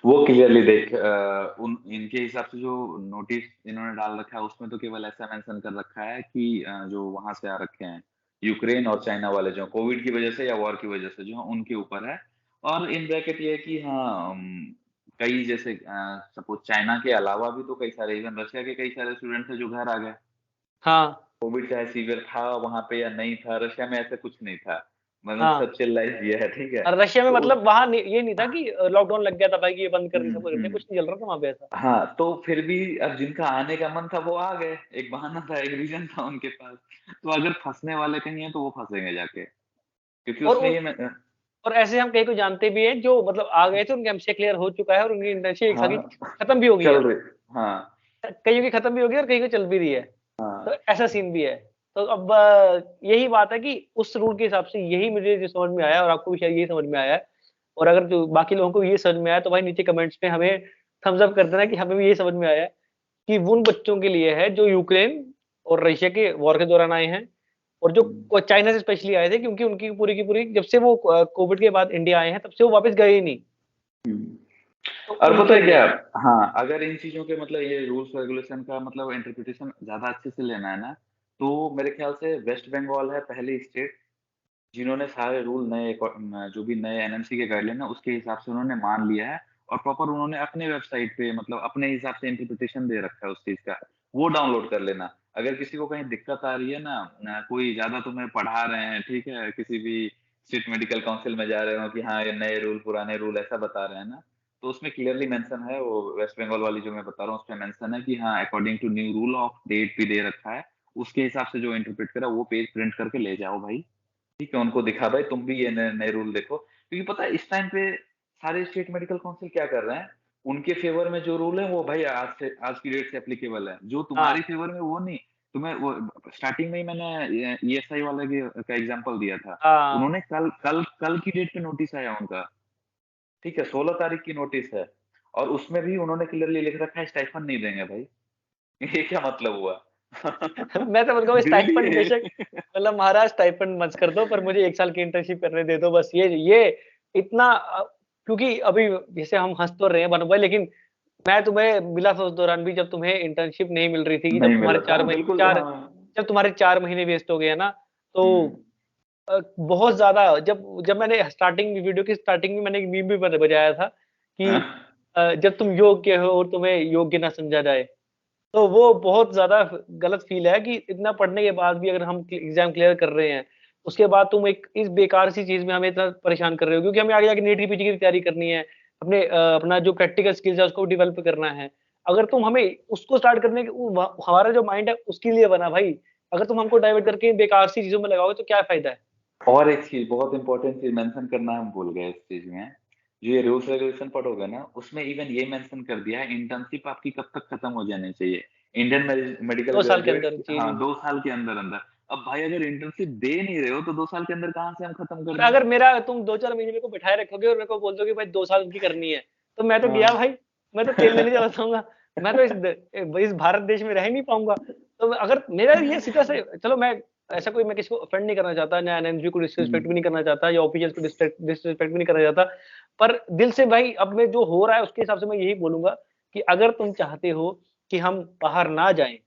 वो क्लियरली देख, उन इनके हिसाब से जो नोटिस इन्होंने डाल रखा है उसमें तो केवल ऐसा मेंशन कर रखा है कि जो वहां से आ रखे हैं यूक्रेन और चाइना वाले, जो कोविड की वजह से या वॉर की वजह से जो है, उनके ऊपर है। और इन ब्रैकेट ये है कि हाँ, कई जैसे सपोज चाइना के अलावा भी तो कई सारे, इवन रशिया के कई सारे स्टूडेंट्स हैं जो घर आ गए। हाँ, कोविड चाहे सीवियर था वहां पे या नहीं था, रशिया में ऐसा कुछ नहीं था, मतलब हाँ। सब चिल लाइफ जिया है, ठीक है? और रशिया में तो मतलब वहाँ ये नहीं था कि लॉकडाउन लग गया था भाई कि ये बंद कर दी, सब कर दिया, हम्म, कुछ नहीं चल रहा था वहाँ पे ऐसा। हाँ, तो फिर भी अब जिनका आने का मन था वो आ गए, एक बहाना था, एक रीज़न था उनके पास। तो अगर फँसने वाले कहीं हैं तो वो फँसेंगे जाके, क्योंकि और उसमें उ ये मैं और ऐसे हम कहीं को जानते भी हैं जो मतलब आ गए थे, उनके एमसीए क्लियर हो चुका है और उनकी इंटर्नशिप सारी हाँ, खत्म भी हो गई चल है। रही, हाँ, कईयों की खत्म भी हो गई और कईयों की चल भी रही है। तो हाँ। ऐसा सीन भी है। तो अब यही बात है कि उस रूल के हिसाब से यही मुझे जो समझ में आया, और आपको भी शायद यही समझ में आया है। और अगर जो बाकी लोगों को ये समझ में आया, तो भाई नीचे कमेंट्स में हमें थम्स अप कर देना कि हमें भी ये समझ में आया है कि वो उन बच्चों के लिए है जो यूक्रेन और रशिया के वॉर के दौरान आए हैं, और जो हुँ, चाइना से स्पेशली आए थे, क्योंकि उनकी पूरी की पूरी, जब से वो कोविड के बाद इंडिया आए हैं, तब से वो वापस गए ही नहीं। हुँ। तो और पता उनके है लिए क्या? है। हाँ, अगर इन चीज़ों के मतलब ये रूल्स रेगुलेशन का मतलब इंटरप्रिटेशन ज़्यादा अच्छे से लेना है ना, तो मेरे ख्याल से वेस्ट बंगाल है पहली स्टेट जिन्होंने सारे रूल नए जो भी नए एनएमसी के गाइडलाइन है उसके हिसाब से उन्होंने मान लिया है और प्रॉपर उन्होंने अपने वेबसाइट पे मतलब अपने हिसाब से इंटरप्रिटेशन दे रखा है उस चीज का, वो डाउनलोड कर लेना। अगर किसी को कहीं दिक्कत आ रही है ना, कोई ज्यादा तुम्हें पढ़ा रहे हैं, ठीक है, किसी भी स्टेट मेडिकल काउंसिल में जा रहे हो कि हाँ ये नए रूल पुराने रूल ऐसा बता रहे हैं ना, तो उसमें क्लियरली मेंशन है, वो वेस्ट बंगाल वाली जो मैं बता रहा हूँ उसमें मेंशन है कि हाँ according to new rule of date भी दे रखा है उसके हिसाब से जो इंटरप्रेट करा वो पेज प्रिंट करके ले जाओ भाई, ठीक है, उनको दिखा भाई तुम भी ये नए रूल देखो, क्योंकि पता है इस टाइम पे सारे स्टेट मेडिकल काउंसिल क्या कर रहे हैं, उनके फेवर में जो रूल है वो भाई आज की डेट से एप्लीकेबल है, जो तुम्हारी हाँ फेवर में वो नहीं। तुम्हें वो स्टार्टिंग में ही मैंने ईएसआई वाले का एग्जांपल दिया था, हाँ। उन्होंने कल कल कल की डेट पे नोटिस आया उनका, ठीक है, 16 तारीख की नोटिस है, और उसमें भी उन्होंने क्लियरली लिख रखा है स्टाइफन नहीं देंगे भाई। ये क्या मतलब हुआ? मैं तो बोलूँगा स्टाइपेंड दिल्ली बेशक, मतलब महाराज स्टाइपेंड मत कर दो, पर मुझे 1 साल की इंटर्नशिप करने दे दो बस। ये इतना क्योंकि अभी जैसे हम हँस तो रहे हैं भानु भाई, लेकिन मैं तुम्हें मिला था उस दौरान भी जब तुम्हें इंटर्नशिप नहीं मिल रही थी, कि नहीं मिला था बिल्कुल, हाँ। जब तुम्हारे 4 महीने वेस्ट हो गए ना, तो हम्म, बहुत ज़्यादा जब मैंने स्टार्टिंग वीडियो की स्टार्टिंग में मैंने एक मीम भी बजाया था कि हाँ, जब तुम योग्य हो और तुम्हें योग्य ना समझा जाए, तो वो बहुत ज़्यादा गलत फ़ील है कि इतना पढ़ने के बाद भी अगर हम एग्ज़ाम क्लियर कर रहे हैं, उसके बाद तुम एक इस बेकार सी चीज़ में हमें इतना परेशान कर रहे हो, क्योंकि हमें आगे जाके नीट की पीजी की तैयारी करनी है, अपना जो प्रैक्टिकल स्किल्स है उसको डेवलप करना है। अगर तुम हमें उसको स्टार्ट करने के हमारा जो माइंड है उसके लिए बना भाई, अगर तुम हमको डाइवर्ट करके बेकार सी चीज़ों में लगाओगे तो क्या फ़ायदा है? और एक चीज बहुत इंपॉर्टेंट चीज मेंशन करना हम भूल गए इस चीज में, जो ये रूल्स रेगुलेशन पढ़ोगे ना उसमें इवन ये मेंशन कर दिया है इंटर्नशिप आपकी कब तक खत्म हो जानी चाहिए, इंडियन मेडिकल 2 साल के ग्रेजुएट, अंदर। जी, हाँ, जी। 2 साल के अंदर अंदर। अब भाई अगर इंटर्नशिप दे नहीं रहे हो तो 2 साल के अंदर कहाँ से हम खत्म कर और दें? अगर मेरा तुम 2-4 महीने मेरे को बिठाए रखोगे और मेरे को बोल दोगे भाई 2 साल की करनी है, तो मैं तो गया हाँ। भाई, मैं तो तेल लेने चला जाऊँगा। मैं तो इस भारत देश में रह ही नहीं पाऊँगा। तो अगर मेरा ये सीधा से चलो, मैं किसी को ऑफेंड नहीं करना चाहता, ना एनएमजी को डिसरिस्पेक्ट हम्म, भी नहीं करना चाहता, या ओपीएस को डिसरिस्पेक्ट भी नहीं करना चाहता। पर दिल से भाई अब मैं जो हो रहा है उसके हिसाब से मैं यही बोलूँगा कि अगर तुम चाहते हो कि हम बाहर ना जाएँ,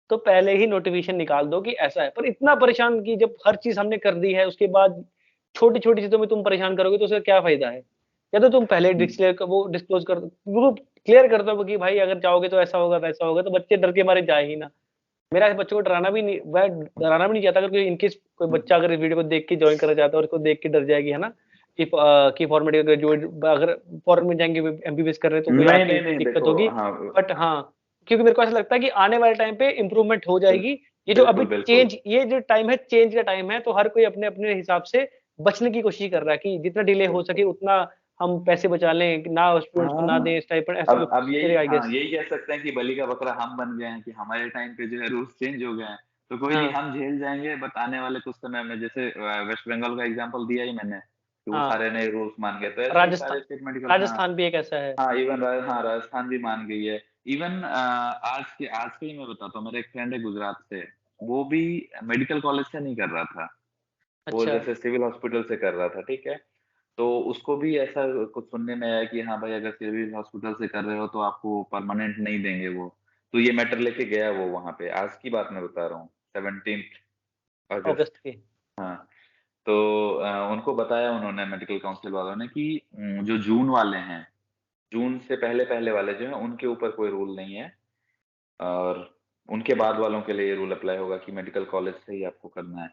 तो पहले ही नोटिफ़िकेशन निकाल दो कि ऐसा है। पर इतना परेशान कि जब हर चीज़ हमने कर दी है, उसके बाद छोटी-छोटी चीज़ों में तुम परेशान करोगे तो उसका क्या फ़ायदा है? या तो तुम पहले डिस्क्लोज़ कर दो, वो क्लियर कर दो कि भाई अगर जाओगे तो ऐसा होगा, वैसा होगा, तो बच्चे डर के मारे जाए ही ना। मेरा बच्चों को डराना भी नहीं, मैं डराना भी नहीं चाहता, अगर कोई इन केस कोई बच्चा अगर इस वीडियो को देख के जॉइन करना चाहता है और इसको देख के डर जाए कि है ना, कि फॉरेन मेडिकल ग्रेजुएट अगर फॉरेन में जाएँगे एमबीबीएस कर रहे हैं तो कोई नहीं आके नहीं नहीं दिक्कत देखो, होगी। हाँ, बट हाँ, क्योंकि मेरे को ऐसा लगता है कि आने वाले टाइम पे इम्प्रूवमेंट हो जाएगी। ये जो अभी बिल्कुल बिल्कुल। ये जो टाइम है, चेंज का टाइम है, तो हर कोई अपने-अपने हिसाब से बचने की कोशिश कर रहा है कि जितना डिले हो सके बिल्कुल। उतना हम पैसे बचा लें, कि ना स्टूडेंट्स को ना हाँ, दें स्टाइपेंड, ऐसा कुछ अब यही, करें आई हाँ, गेस। यही कह सकते हैं कि बलि का बकरा हम बन गए हैं कि हमारे टाइम पे जो है रूल्स चेंज हो गए हैं, तो कोई नहीं, हाँ, हम झेल जाएँगे, बट आने वाले कुछ समय में जैसे वेस्ट बंगाल का एग्ज़ाम्पल दिया ही मैंने, कि वो हाँ। सारे नए रूल्स मान गए, तो ऐसे ही राजस्थान सारे स्टेट मेडिकल, हाँ, राजस्थान भी एक ऐसा है। हाँ, इवन हाँ, राजस्थान भी मान गई है। इवन आज के ही मैं बताता हूँ, मेरा एक फ्रेंड है गुजरात से, वो भी मेडिकल कॉलेज से नहीं कर रहा था, वो अच्छा, जैसे सिविल हॉस्पिटल से कर रहा था, ठीक है? तो उसको भी ऐसा कुछ सुनने में आया कि हाँ भाई अगर सिविल हॉस्पिटल से कर रहे हो तो आपको परमानेंट नहीं देंगे वो। तो ये मैटर लेके गया वो वहाँ पे, आज की बात मैं बता रहा हूँ, 17th अगस्त अगस्त। के। हाँ, तो उनको बताया उन्होंने मेडिकल काउंसिल वालों ने कि जो जून वाले हैं, जून से पहले-पहले वाले जो हैं उनके ऊपर कोई रूल नहीं है, और उनके बाद वालों के लिए ये रूल अप्लाई होगा कि मेडिकल कॉलेज से ही आपको करना है।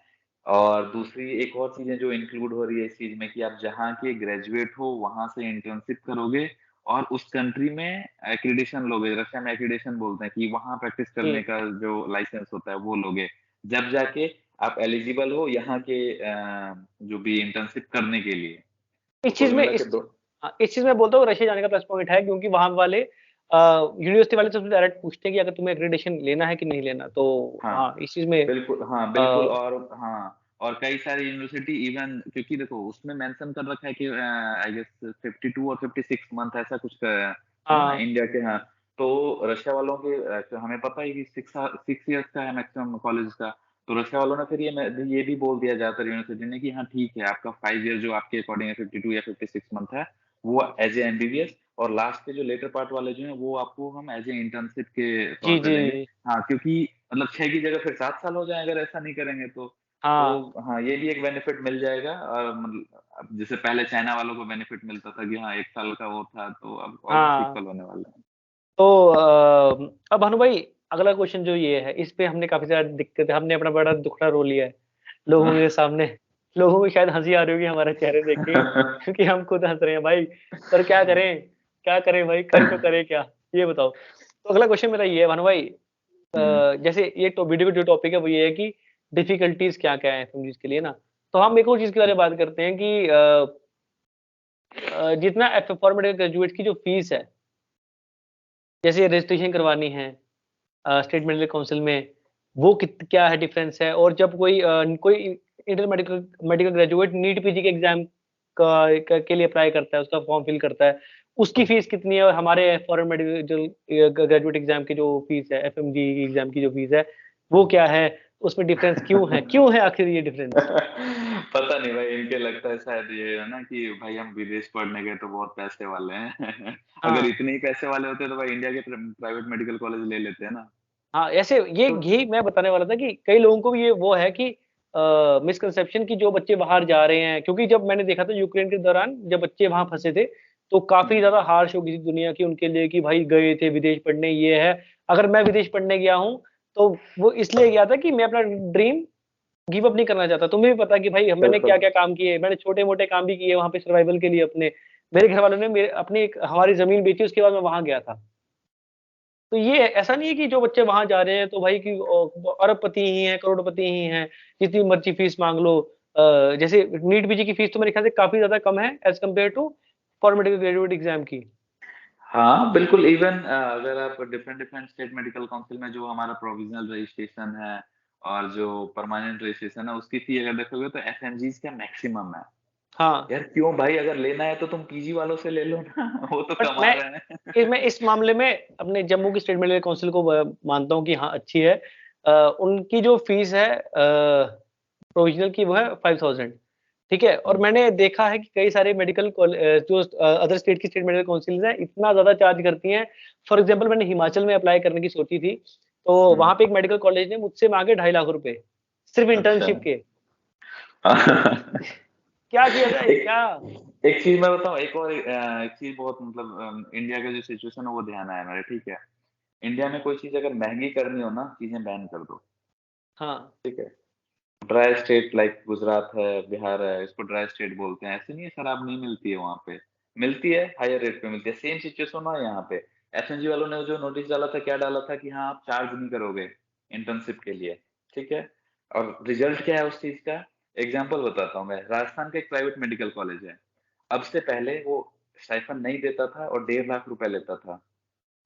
और दूसरी एक और चीज़ें जो इंक्लूड हो रही है इस चीज़ में कि आप जहाँ के ग्रेजुएट हो, वहाँ से इंटर्नशिप करोगे और उस कंट्री में एक्रीडिशन लोगे, रशिया में एक्रीडिशन बोलते हैं कि वहाँ प्रैक्टिस करने जी, का जो लाइसेंस होता है वो लोगे। जब जाके आप एलिजिबल हो यहाँ के जो भी इंटर्नशिप करने के लिए। तो इस चीज़ कुल में मिला के इस दो। हाँ, इस चीज़ में बोलता हूँ रशिया जाने का प्लस पॉइंट है, क्योंकि वहाँ वाले यूनिवर्सिटी वाले सबसे डायरेक्ट पूछते हैं कि अगर तुम्हें एक्रीडिटेशन लेना है कि नहीं लेना। तो हाँ। हाँ, इस चीज़ में हाँ, बिल्कुल, अ, और हाँ, और कई सारी यूनिवर्सिटी इवन, क्योंकि देखो उसमें मेंशन कर रखा है कि आई गेस 52 और 56 मंथ ऐसा कुछ है ना हाँ, इंडिया के, हाँ। तो रशिया वालों के तो हमें पता है कि 6 इयर्स का है मैक्सिमम कॉलेज का। तो रशिया वालों ने फिर ये भी बोल दिया ज़्यादातर यूनिवर्सिटी ने कि हाँ ठीक है, आपका 5 ईयर जो आपके अकॉर्डिंग है 52 या 56 मंथ है, वो एज़ ए एमबीबीएस, और लास्ट के जो लेटर पार्ट वाले जो हैं वो आपको हम एज़ ए इंटर्नशिप के तौर जी, पे जी, लेंगे। जी। हाँ, क्योंकि मतलब 6 की जगह फिर 7 साल हो जाएँ अगर ऐसा नहीं करेंगे तो। हाँ, तो हाँ, ये भी एक बेनिफिट मिल जाएगा, और अब जैसे पहले चाइना वालों को बेनिफिट मिलता था कि हाँ, 1 साल का वो था, तो अब ऑलमोस्ट हाँ। इक्वल होने वाला है। तो अब भानु भाई, अगला क्वेश्चन जो ये है, इस पे हमने काफ़ी ज़्यादा दिक्कत है, हमने अपना बड़ा दुखड़ा रो लिया है लोगों के सामने। लोगों को शायद हँसी आ रही होगी हमारे चेहरे देख के, क्योंकि हम खुद हँस रहे हैं भाई। पर क्या करें? क्या करें भाई? करें तो करें क्या? ये बताओ। तो अगला क्वेश्चन मेरा ये है भानु भाई, जैसे ये तो वीडियो का जो टॉपिक है वो ये है कि डिफिकल्टीज क्या क्या है एफएमजीज के लिए ना। तो हम एक और चीज के बारे में बात करते हैं कि जितना फॉर्मेट ग्रेजुएट की जो फीस है, जैसे रजिस्ट्रेशन करवानी है स्टेट मेडिकल काउंसिल में, वो क्या है डिफरेंस है, और जब कोई inter medical graduate NEET PG के एग्जाम के लिए अप्लाई करता है, उसका फॉर्म फिल करता है, उसकी फीस कितनी है, और हमारे फॉरेन मेडिकल ग्रेजुएट एग्जाम की जो फीस है, एफएमजी एग्जाम की जो फीस है, वो क्या है, उसमें डिफरेंस क्यों है आखिर ये डिफरेंस? पता नहीं भाई, इनके लगता है शायद ये है ना कि भाई हम विदेश पढ़ने गए तो बहुत पैसे वाले हैं। अगर हाँ इतने ही पैसे वाले होते तो भाई इंडिया के प्राइवेट मेडिकल कॉलेज ले लेते हैं ना। हाँ, ऐसे ये तो यही मैं बताने वाला था कि कई लोगों को भी ये वो है कि मिसकंसेप्शन की जो बच्चे बाहर जा रहे हैं, क्योंकि जब मैंने देखा था यूक्रेन के दौरान जब बच्चे वहां फंसे थे, तो काफी ज्यादा हार्श हो गई थी दुनिया की उनके लिए कि भाई गए थे विदेश पढ़ने, ये है। अगर मैं विदेश पढ़ने गया हूँ तो वो इसलिए गया था कि मैं अपना ड्रीम गिव अप नहीं करना चाहता। तुम्हें भी पता कि भाई मैंने क्या बिल्कुल। क्या काम किए, मैंने छोटे मोटे काम भी किए वहां पे सर्वाइवल के लिए अपने। मेरे घर वालों ने मेरे अपनी हमारी जमीन बेची, उसके बाद मैं वहां गया था। तो ये ऐसा नहीं है कि जो बच्चे वहां जा रहे हैं तो भाई कि अरबपति ही हैं, करोड़पति ही हैं, जितनी मर्जी फीस मांग लो। जैसे नीट पीजी की फीस तो मेरे ख्याल से काफी ज्यादा कम है as compare to for medical graduate exam की। हाँ बिल्कुल, इवन अगर आप different different state medical council में जो हमारा प्रोविजनल रजिस्ट्रेशन है और जो परमानेंट रजिस्ट्रेशन है, उसकी फी अगर देखोगे तो एफएमजीज का मैक्सिमम है। हाँ, यार क्यों भाई, अगर लेना है तो तुम पीजी वालों से ले लो ना। वो तो बट कमा रहे हैं। मैं इस मामले में अपने जम्मू की स्टेट मेडिकल काउंसिल को मानता हूँ कि हाँ अच्छी है। उनकी जो फीस है प्रोविजनल की वो है 5000, ठीक है। और मैंने देखा है कि कई सारे मेडिकल जो अदर स्टेट की स्टेट मेडिकल काउंसिल हैं इतना ज्यादा चार्ज करती हैं। फॉर एग्जांपल मैंने हिमाचल में अप्लाई करने की सोची थी, तो वहां पे एक मेडिकल कॉलेज ने मुझसे मांगे 2.5 लाख रुपए सिर्फ अच्छा। इंटर्नशिप के। क्या किया जाए एक क्या? एक चीज मैं बताऊं, एक चीज बहुत मतलब इंडिया का जो सिचुएशन है वो ध्यान आया मेरे, ठीक है। इंडिया में कोई चीज अगर महंगी करनी हो ना, चीजें बैन कर दो, हाँ ठीक है। ड्राई स्टेट लाइक गुजरात है, बिहार है, इसको ड्राई स्टेट बोलते हैं। ऐसे नहीं है शराब नहीं मिलती है वहां पे, मिलती है, हायर रेट पे मिलती है। सेम सिचुएशन है यहाँ पे। एफएनजी वालों ने जो नोटिस डाला था, क्या डाला था कि हाँ आप चार्ज नहीं करोगे इंटर्नशिप के लिए, ठीक है। और रिजल्ट क्या है उस चीज का, एग्जाम्पल बताता हूँ मैं। राजस्थान का एक प्राइवेट मेडिकल कॉलेज है, अब से पहले वो स्टाइफन नहीं देता था और 1.5 लाख रुपए लेता था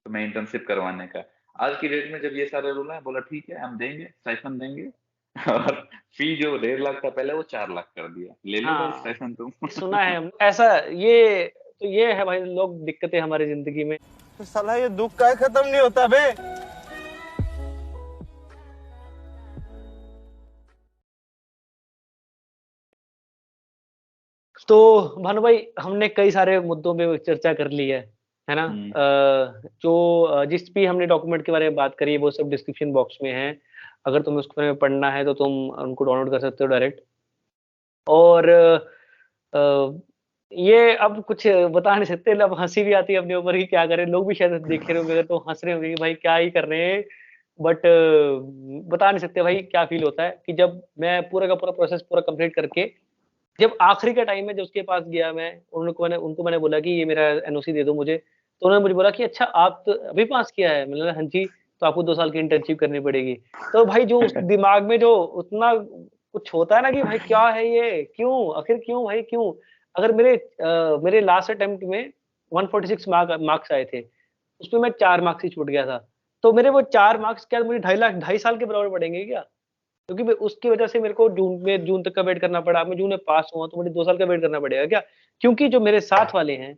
तो मैं इंटर्नशिप करवाने का। आज की डेट में जब ये सारे रूल है, बोला ठीक है हम देंगे, स्टाइफन देंगे। और फी जो 1.5 लाख था पहले, वो 4 लाख कर दिया। ले लो भाई हाँ, स्टाइफन तुम। सुना है ऐसा। ये तो ये है भाई, लोग दिक्कतें हमारी जिंदगी में। तो साला ये दुख का खत्म नहीं होता बे। तो भानु भाई, हमने कई सारे मुद्दों पे चर्चा कर ली है ना। हम्म। जिस भी हमने डॉक्यूमेंट के बारे में बात करी है वो सब डिस्क्रिप्शन बॉक्स में है। अगर तुम्हें उसके बारे में पढ़ना है तो तुम उनको डाउनलोड कर सकते हो डायरेक्ट। और ये अब कुछ बता नहीं सकते, अब हंसी भी आती है अपने ऊपर कि क्या करें। लोग भी शायद देख रहे होंगे अगर तो हंस रहे होंगे कि भाई क्या ही कर रहे हैं। बट बता नहीं सकते भाई क्या फील होता है कि जब मैं पूरा का पूरा प्रोसेस पूरा कंप्लीट करके जब आखिरी का टाइम में जब उसके पास गया, मैं उनको मैंने बोला कि ये मेरा एनओसी दे दो मुझे। तो उन्होंने मुझे बोला कि अच्छा आप तो अभी पास किया है। मैंने बोला हाँ जी, तो आपको 2 साल की इंटर्नशिप करनी पड़ेगी। तो भाई जो उस दिमाग में जो उतना कुछ होता है ना कि भाई क्या है ये, क्यों आखिर क्यों भाई क्यों। अगर मेरे लास्ट अटेम्प्ट में 146 मार्क्स आए थे, उसमें मैं 4 मार्क्स ही छूट गया था। तो मेरे वो 4 मार्क्स क्या मुझे 2.5 साल के बराबर पड़ेंगे क्या? क्योंकि उसकी वजह से मेरे को जून तक का वेट करना पड़ा। मैं जून में पास हुआ तो मुझे 2 साल का वेट करना पड़ेगा क्या? क्योंकि जो मेरे साथ वाले हैं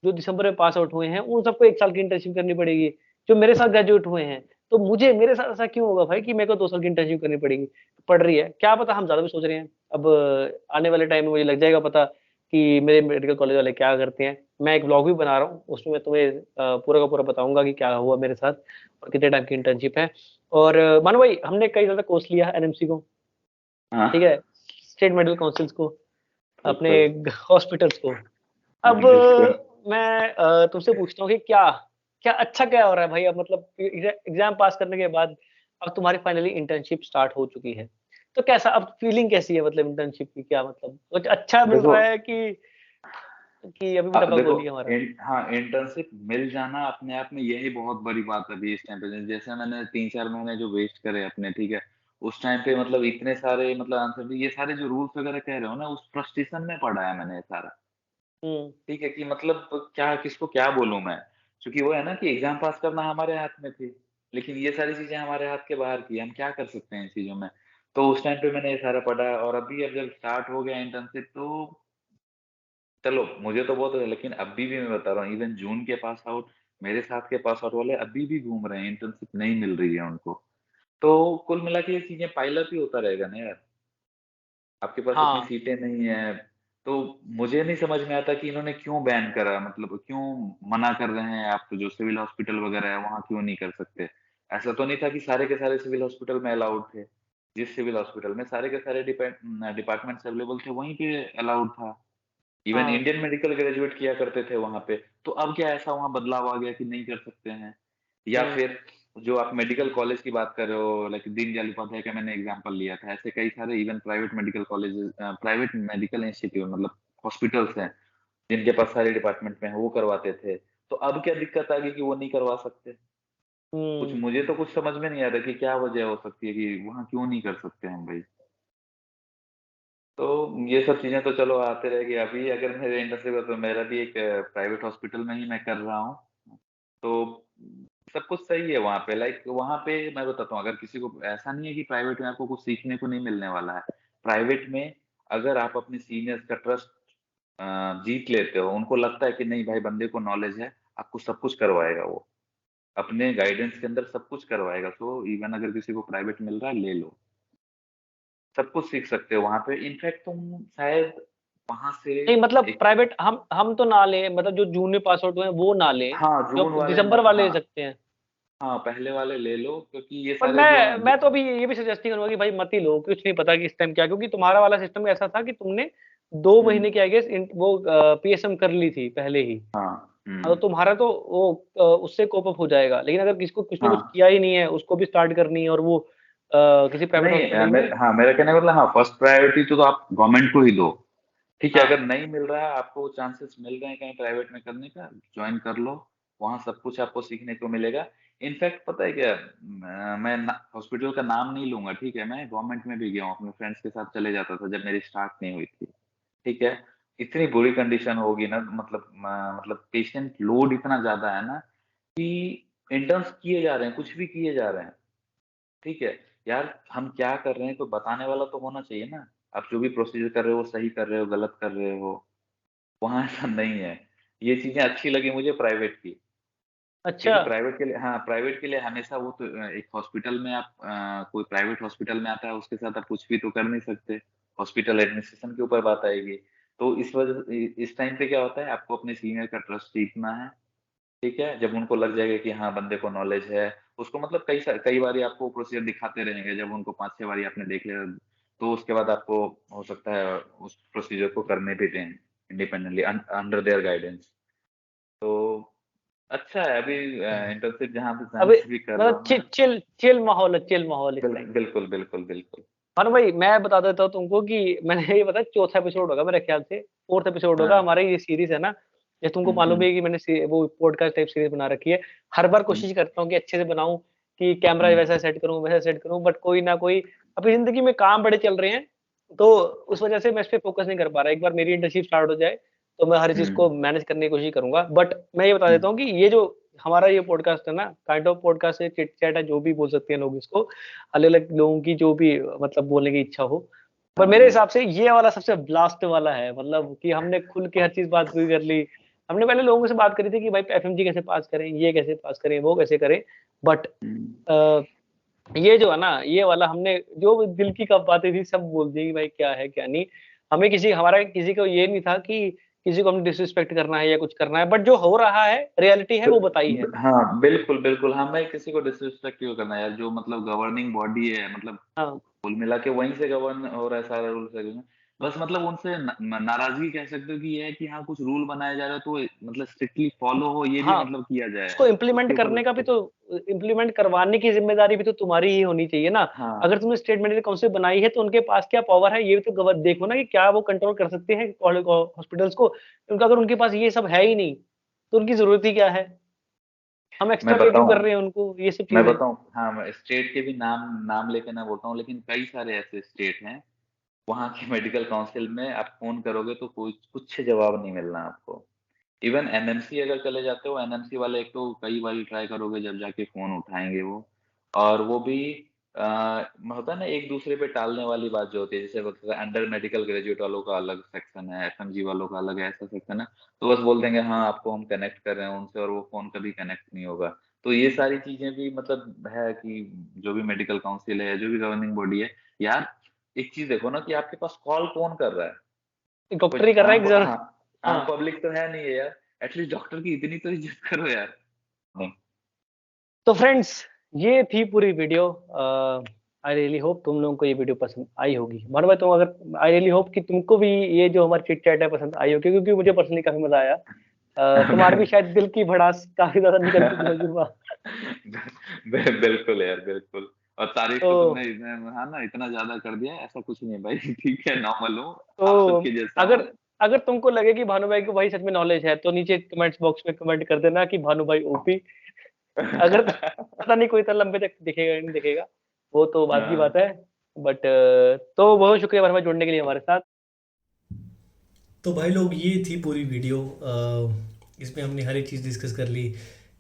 जो दिसंबर में पास आउट हुए हैं उन सबको 1 साल की इंटर्नशिप करनी पड़ेगी। जो मेरे साथ ग्रेजुएट हुए हैं, तो मेरे साथ ऐसा क्यों होगा भाई कि मेरे को 2 साल की इंटर्नशिप करनी पड़ेगी, पड़ रही है। क्या पता हम ज्यादा भी सोच रहे हैं। अब आने वाले टाइम में मुझे लग जाएगा पता कि मेरे मेडिकल कॉलेज वाले क्या करते हैं। मैं एक ब्लॉग भी बना रहा हूँ, उसमें मैं तुम्हें पूरा का पूरा बताऊंगा कि क्या हुआ मेरे साथ और कितने टाइम की इंटर्नशिप है। और मानो भाई, हमने कई ज्यादा कोर्स लिया एनएमसी को, ठीक हाँ है, स्टेट मेडिकल काउंसिल्स को, अपने बिल्कुल। हॉस्पिटल्स को। अब बिल्कुल। मैं तुमसे पूछता हूँ कि क्या क्या अच्छा क्या हो रहा है भाई। अब मतलब एग्जाम पास करने के बाद अब तुम्हारी फाइनली इंटर्नशिप स्टार्ट हो चुकी है, तो कैसा अब फीलिंग कैसी है? मतलब इंटर्नशिप की क्या मतलब कुछ अच्छा मिल देखो रहा है कि? कि अभी भी टपक देखो होली है हमारा? हाँ, इंटर्नशिप मिल जाना अपने आप में यही बहुत बड़ी बात है अभी इस टाइम पे। जैसे मैंने 3-4 महीने जो वेस्ट करे अपने, ठीक है, उस टाइम पे मतलब इतने सारे मतलब आंसर, ये सारे जो रूल्स वगैरह कह रहे हो ना, उस फ्रस्ट्रेशन में पढ़ा है मैंने ये सारा। हुँ। ठीक है, कि मतलब क्या, किसको क्या बोलूँ मैं? क्योंकि वो है ना कि एग्ज़ाम पास करना हमारे हाथ में थी, लेकिन ये सारी चीज़ें हमारे हाथ के बाहर की, हम क्या कर सकते हैं इन चीज़ों में? तो उस टाइम पे मैंने ये सारा पढ़ा, और अभी अब जब स्टार्ट हो गया इंटर्नशिप, तो चलो मुझे तो बहुत है, लेकिन अभी भी मैं बता रहा हूँ, इवन जून के पास आउट, मेरे साथ के पास आउट वाले अभी भी घूम रहे हैं, इंटर्नशिप नहीं मिल रही है उनको। तो कुल मिला के ये चीज़ें पाइल अप ही होता रहेगा ना यार। आपके पास उतनी हाँ। सीटें नहीं है, तो मुझे नहीं समझ में आता कि इन्होंने क्यों बैन करा, मतलब क्यों मना कर रहे हैं आप, जो सिविल हॉस्पिटल वगैरह है वहाँ क्यों नहीं कर सकते? ऐसा तो नहीं था कि सारे के सारे सिविल हॉस्पिटल में अलाउड थे। जिस सिविल हॉस्पिटल में सारे के सारे डिपार्टमेंट्स अवेलेबल थे, वहीं पे अलाउड था। इवन हाँ। इंडियन मेडिकल ग्रेजुएट किया करते थे वहाँ पे। तो अब क्या ऐसा वहाँ बदलाव आ गया कि नहीं कर सकते हैं? या हुँ। फिर जो आप मेडिकल कॉलेज की बात कर रहे हो, लाइक दीनदयाल उपाध्याय का मैंने एग्जांपल लिया था, ऐसे कई सारे even private medical colleges, private medical institute मतलब हॉस्पिटल्स हैं, जिनके पास सारे डिपार्टमेंट में है, वो करवाते थे। तो अब क्या दिक्कत आ गई कि वो नहीं करवा सकते? कुछ हुँ। मुझे तो कुछ समझ में नहीं आ रहा कि क्या वजह हो सकती है कि वहाँ क्यों नहीं कर सकते हम भाई? तो ये सब चीज़ें तो चलो आते रहेगी। अभी अगर मेरे इंटर्नशिप है तो मेरा भी एक प्राइवेट हॉस्पिटल में ही मैं कर रहा हूँ। तो सब कुछ सही है वहाँ पे, लाइक वहाँ पे मैं बताता हूँ, अगर किसी को ऐसा नहीं है कि प्राइवेट में आपको कुछ सीखने को नहीं मिलने वाला है। प्राइवेट में अगर आप अपने सीनियर्स का ट्रस्ट जीत लेते हो, उनको लगता है कि नहीं भाई बंदे को नॉलेज है, आपको सब कुछ करवाएगा वो। अपने गाइडेंस के अंदर सब कुछ करवाएगा। सो इवन अगर किसी को प्राइवेट मिल रहा है, ले लो। सब कुछ सीख सकते हो वहाँ पे। इनफैक्ट तुम शायद वहाँ से नहीं मतलब एक, प्राइवेट हम तो ना लें, मतलब जो जून में पास आउट हुए हैं वो ना लें, हाँ, जो जून वाले दिसंबर मत, वाले ले हाँ, सकते हैं। हाँ, पहले वाले ले लो, क्योंकि ये पर सारे जो मैं तो अभी ये भी सजेस्ट नहीं करूँगा कि भाई मत ही लो, कुछ नहीं पता कि इस टाइम क्या है, क्योंकि तुम्हारा वाला सिस्टम ऐसा था कि तुमने 2 हुँ, महीने की आई गेस वो पीएसएम कर ली थी पहले ही। हाँ, हाँ, तो हुँ, तुम्हारा तो वो उससे कोप अप हो जाएगा। लेकिन अगर किसी को कुछ ने कुछ हाँ। किया ही नहीं है, उसको भी स्टार्ट करनी है और वो किसी प्राइवेट नहीं हॉस्पिटल में। हाँ, मेरा कहने का मतलब, हाँ, फर्स्ट प्रायोरिटी तो आप गवर्नमेंट को ही दो। ठीक है, अगर हाँ। नहीं मिल रहा है, आपको चांसेस मिल रहे हैं कहीं प्राइवेट में करने का, जॉइन कर लो। वहाँ सब कुछ आपको सीखने को मिलेगा। इनफैक्ट पता है क्या, मैं हॉस्पिटल का नाम नहीं लूंगा, ठीक है, मैं गवर्नमेंट में भी गया हूँ, अपने फ्रेंड्स के साथ चले जाता था जब मेरी स्टार्ट नहीं हुई थी। ठीक है, इतनी बुरी कंडीशन होगी ना, मतलब मतलब पेशेंट लोड इतना ज्यादा है ना कि इंटर्न्स किए जा रहे हैं, कुछ भी किए जा रहे हैं। ठीक है, यार हम क्या कर रहे हैं तो बताने वाला तो होना चाहिए ना। आप जो भी प्रोसीजर कर रहे हो वो सही कर रहे हो, गलत कर रहे हो। वहाँ ऐसा नहीं है। ये चीज़ें अच्छी लगी मुझे प्राइवेट की, अच्छा। क्योंकि प्राइवेट के लिए, हाँ, प्राइवेट के लिए हमेशा वो तो एक हॉस्पिटल में आप कोई प्राइवेट हॉस्पिटल में आता है, उसके साथ आप कुछ भी तो कर नहीं सकते। हॉस्पिटल एडमिनिस्ट्रेशन के ऊपर बात आएगी। तो इस वजह से इस टाइम पे क्या होता है, आपको अपने सीनियर का ट्रस्ट जीतना है। ठीक है? जब उनको लग जाएगा कि हाँ, बंदे को नॉलेज है, उसको मतलब कई बारी आपको प्रोसीजर दिखाते रहेंगे, जब उनको 5-6 बारी आपने देख लिया, तो उसके बाद आपको हो सकता है उस प्रोसीजर को करने भी दें इंडिपेंडेंटली अंडर देयर गाइडेंस। तो अच्छा है अभी इंटर्नशिप जहाँ अभी से भी कर रहा मतलब हूँ मैं। चिल माहौल है, चिल माहौल इस टाइम। बिल्कुल, बिल्कुल, बिल्कुल। हाँ भाई, मैं बता देता हूँ तुमको कि मैंने ये पता है चौथा एपिसोड होगा मेरे ख्याल से, 4th एपिसोड होगा हाँ। हमारा ये सीरीज है ना। ये तुमको हुँ, मालूम हुँ, है कि मैंने वो पॉडकास्ट टाइप सीरीज बना रखी है। हर बार हुँ, कोशिश करता हूँ कि अच्छे से बनाऊं, कि कैमरा हुँ, वैसा सेट करूं वैसा सेट करूं, बट कोई ना कोई अभी जिंदगी में काम बड़े चल रहे हैं, तो उस वजह से मैं इस पे फोकस नहीं कर पा रहा। एक बार मेरी इंटर्नशिप स्टार्ट हो जाए तो मैं हर चीज हुँ, को मैनेज करने की कोशिश करूंगा। बट मैं ये बता हुँ, देता हूँ कि ये जो हमारा ये पॉडकास्ट है ना, काइंड ऑफ पॉडकास्ट है, चिट चैट है, जो भी बोल सकते हैं लोग इसको, अलग अलग लोगों की जो भी मतलब बोलने की इच्छा हो। पर हाँ, मेरे हाँ, हिसाब से ये वाला सबसे ब्लास्ट वाला है, मतलब कि हमने खुल के हर चीज बात पूरी कर ली। हमने पहले लोगों से बात करी थी कि भाई एफएमजी कैसे पास करें, ये कैसे पास करें, वो कैसे करें। बट हुँ। ये जो है ना, ये वाला हमने जो दिल की कब बातें थी सब बोल दी कि भाई क्या है क्या नहीं। हमें हमारा किसी को ये नहीं था कि किसी को हमने डिसरिस्पेक्ट करना है या कुछ करना है, बट जो हो रहा है रियलिटी है वो बताई है। हाँ, बिल्कुल, बिल्कुल। हाँ, मैं किसी को डिसरिस्पेक्ट क्यों करना है यार, जो मतलब गवर्निंग बॉडी है, मतलब हाँ। कुल मिला के वहीं से गवर्न हो रहा है सारा रूल्स रेगुलेशन। बस मतलब उनसे नाराजगी कह सकते हो कि ये है कि हाँ कुछ रूल बनाया जा रहा है तो मतलब स्ट्रिक्टली फॉलो हो, ये भी हाँ, मतलब किया जाए, उसको इम्प्लीमेंट उसके करने का भी ऊपर। तो इम्प्लीमेंट करवाने की ज़िम्मेदारी भी तो तुम्हारी ही होनी चाहिए ना। हाँ। अगर तुमने स्टेट मेडिकल काउंसिल बनाई है तो उनके पास क्या पावर है, ये भी तो देखो ना कि क्या वो कंट्रोल कर सकते हैं हॉस्पिटल्स को। क्योंकि अगर उनके पास ये सब है ही नहीं, तो उनकी ज़रूरत ही क्या है? हम मैं एक्स्ट्राकेटिव कर बताऊं रहे हैं उनको ये सब मैं चीज़ें। बताऊं हाँ, मैं स्टेट के भी नाम नाम लेके ना बोलता हूँ, लेकिन कई सारे ऐसे स्टेट हैं, वहाँ की मेडिकल काउंसिल में आप फोन करोगे तो कोई कुछ जवाब नहीं मिलना आपको। इवन एनएमसी अगर चले जाते हो, एनएमसी वाले एक तो कई बार ट्राई करोगे जब जाके फ़ोन उठाएँगे वो, और वो भी अ, होता है ना एक दूसरे पे टालने वाली बात जो होती है, जैसे होता है अंडर मेडिकल ग्रेजुएट वालों का अलग सेक्शन है, एफएमजी वालों का अलग ऐसा सेक्शन है, तो बस बोल देंगे हाँ, आपको हम कनेक्ट कर रहे हैं उनसे और वो फ़ोन कभी कनेक्ट नहीं होगा। तो ये सारी चीज़ें भी मतलब है कि जो भी मेडिकल काउंसिल है, जो भी गवर्निंग बॉडी है, यार एक चीज़ देखो ना कि आपके पास कॉल कौन कर रहा है? डॉक्टर ही कुछ कर रहा है आम कि प ज़रा। हाँ, आम हाँ, पब्लिक तो है नहीं है यार। एटलीस्ट डॉक्टर की इतनी तो इज़्ज़त करो यार। नहीं। तो फ्रेंड्स ये थी पूरी वीडियो। आई रियली होप तुम लोगों को ये वीडियो पसंद आई होगी। भानु भाई तुम अगर आई रियली होप कि तुमको भी ये जो हमारी चिट चैट है पसंद आई होगी, क्योंकि मुझे पर्सनली काफ़ी मज़ा आया। तुम्हारी भी शायद दिल की भड़ास काफ़ी ज़्यादा निकल चुकी होगी वहाँ। बिल्कुल यार, बिल्कुल। और तारीफ़ तो तो तुमने हाँ ना, इतना ज़्यादा कर दिया, ऐसा कुछ नहीं है भाई। ठीक है, नॉर्मल हूँ, आप तो सबके जैसा अगर हूँ। अगर तुमको लगे कि भानु भाई को भाई सच में नॉलेज है, तो नीचे कमेंट्स बॉक्स में कमेंट कर देना कि भानु भाई ओपी। अगर पता नहीं कोई इतना लंबे तक दिखेगा या नहीं दिखेगा, वो तो बाद की हाँ। बात है। बट तो बहुत शुक्रिया भानु भाई जुड़ने के लिए हमारे साथ। तो भाई लोग ये थी पूरी वीडियो। इसमें हमने हर एक चीज़ डिस्कस कर ली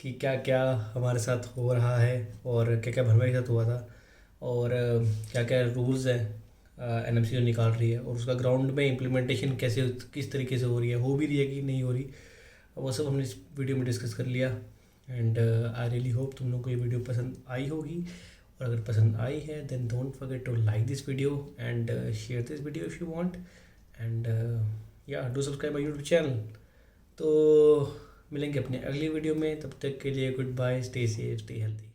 कि क्या क्या हमारे साथ हो रहा है और क्या क्या भरवाई के साथ हुआ था, और क्या क्या रूल्स हैं एनएमसी जो निकाल रही है, और उसका ग्राउंड में इम्प्लीमेंटेशन कैसे किस तरीके से हो रही है, हो भी रही है कि नहीं हो रही, वो सब हमने इस वीडियो में डिस्कस कर लिया। एंड आई रियली होप तुम लोग को ये वीडियो पसंद आई होगी, और अगर पसंद आई है then don't forget to like this video and share this video if you want, and yeah do subscribe my YouTube channel. तो मिलेंगे अपने अगली वीडियो में, तब तक के लिए good bye, stay safe, stay healthy.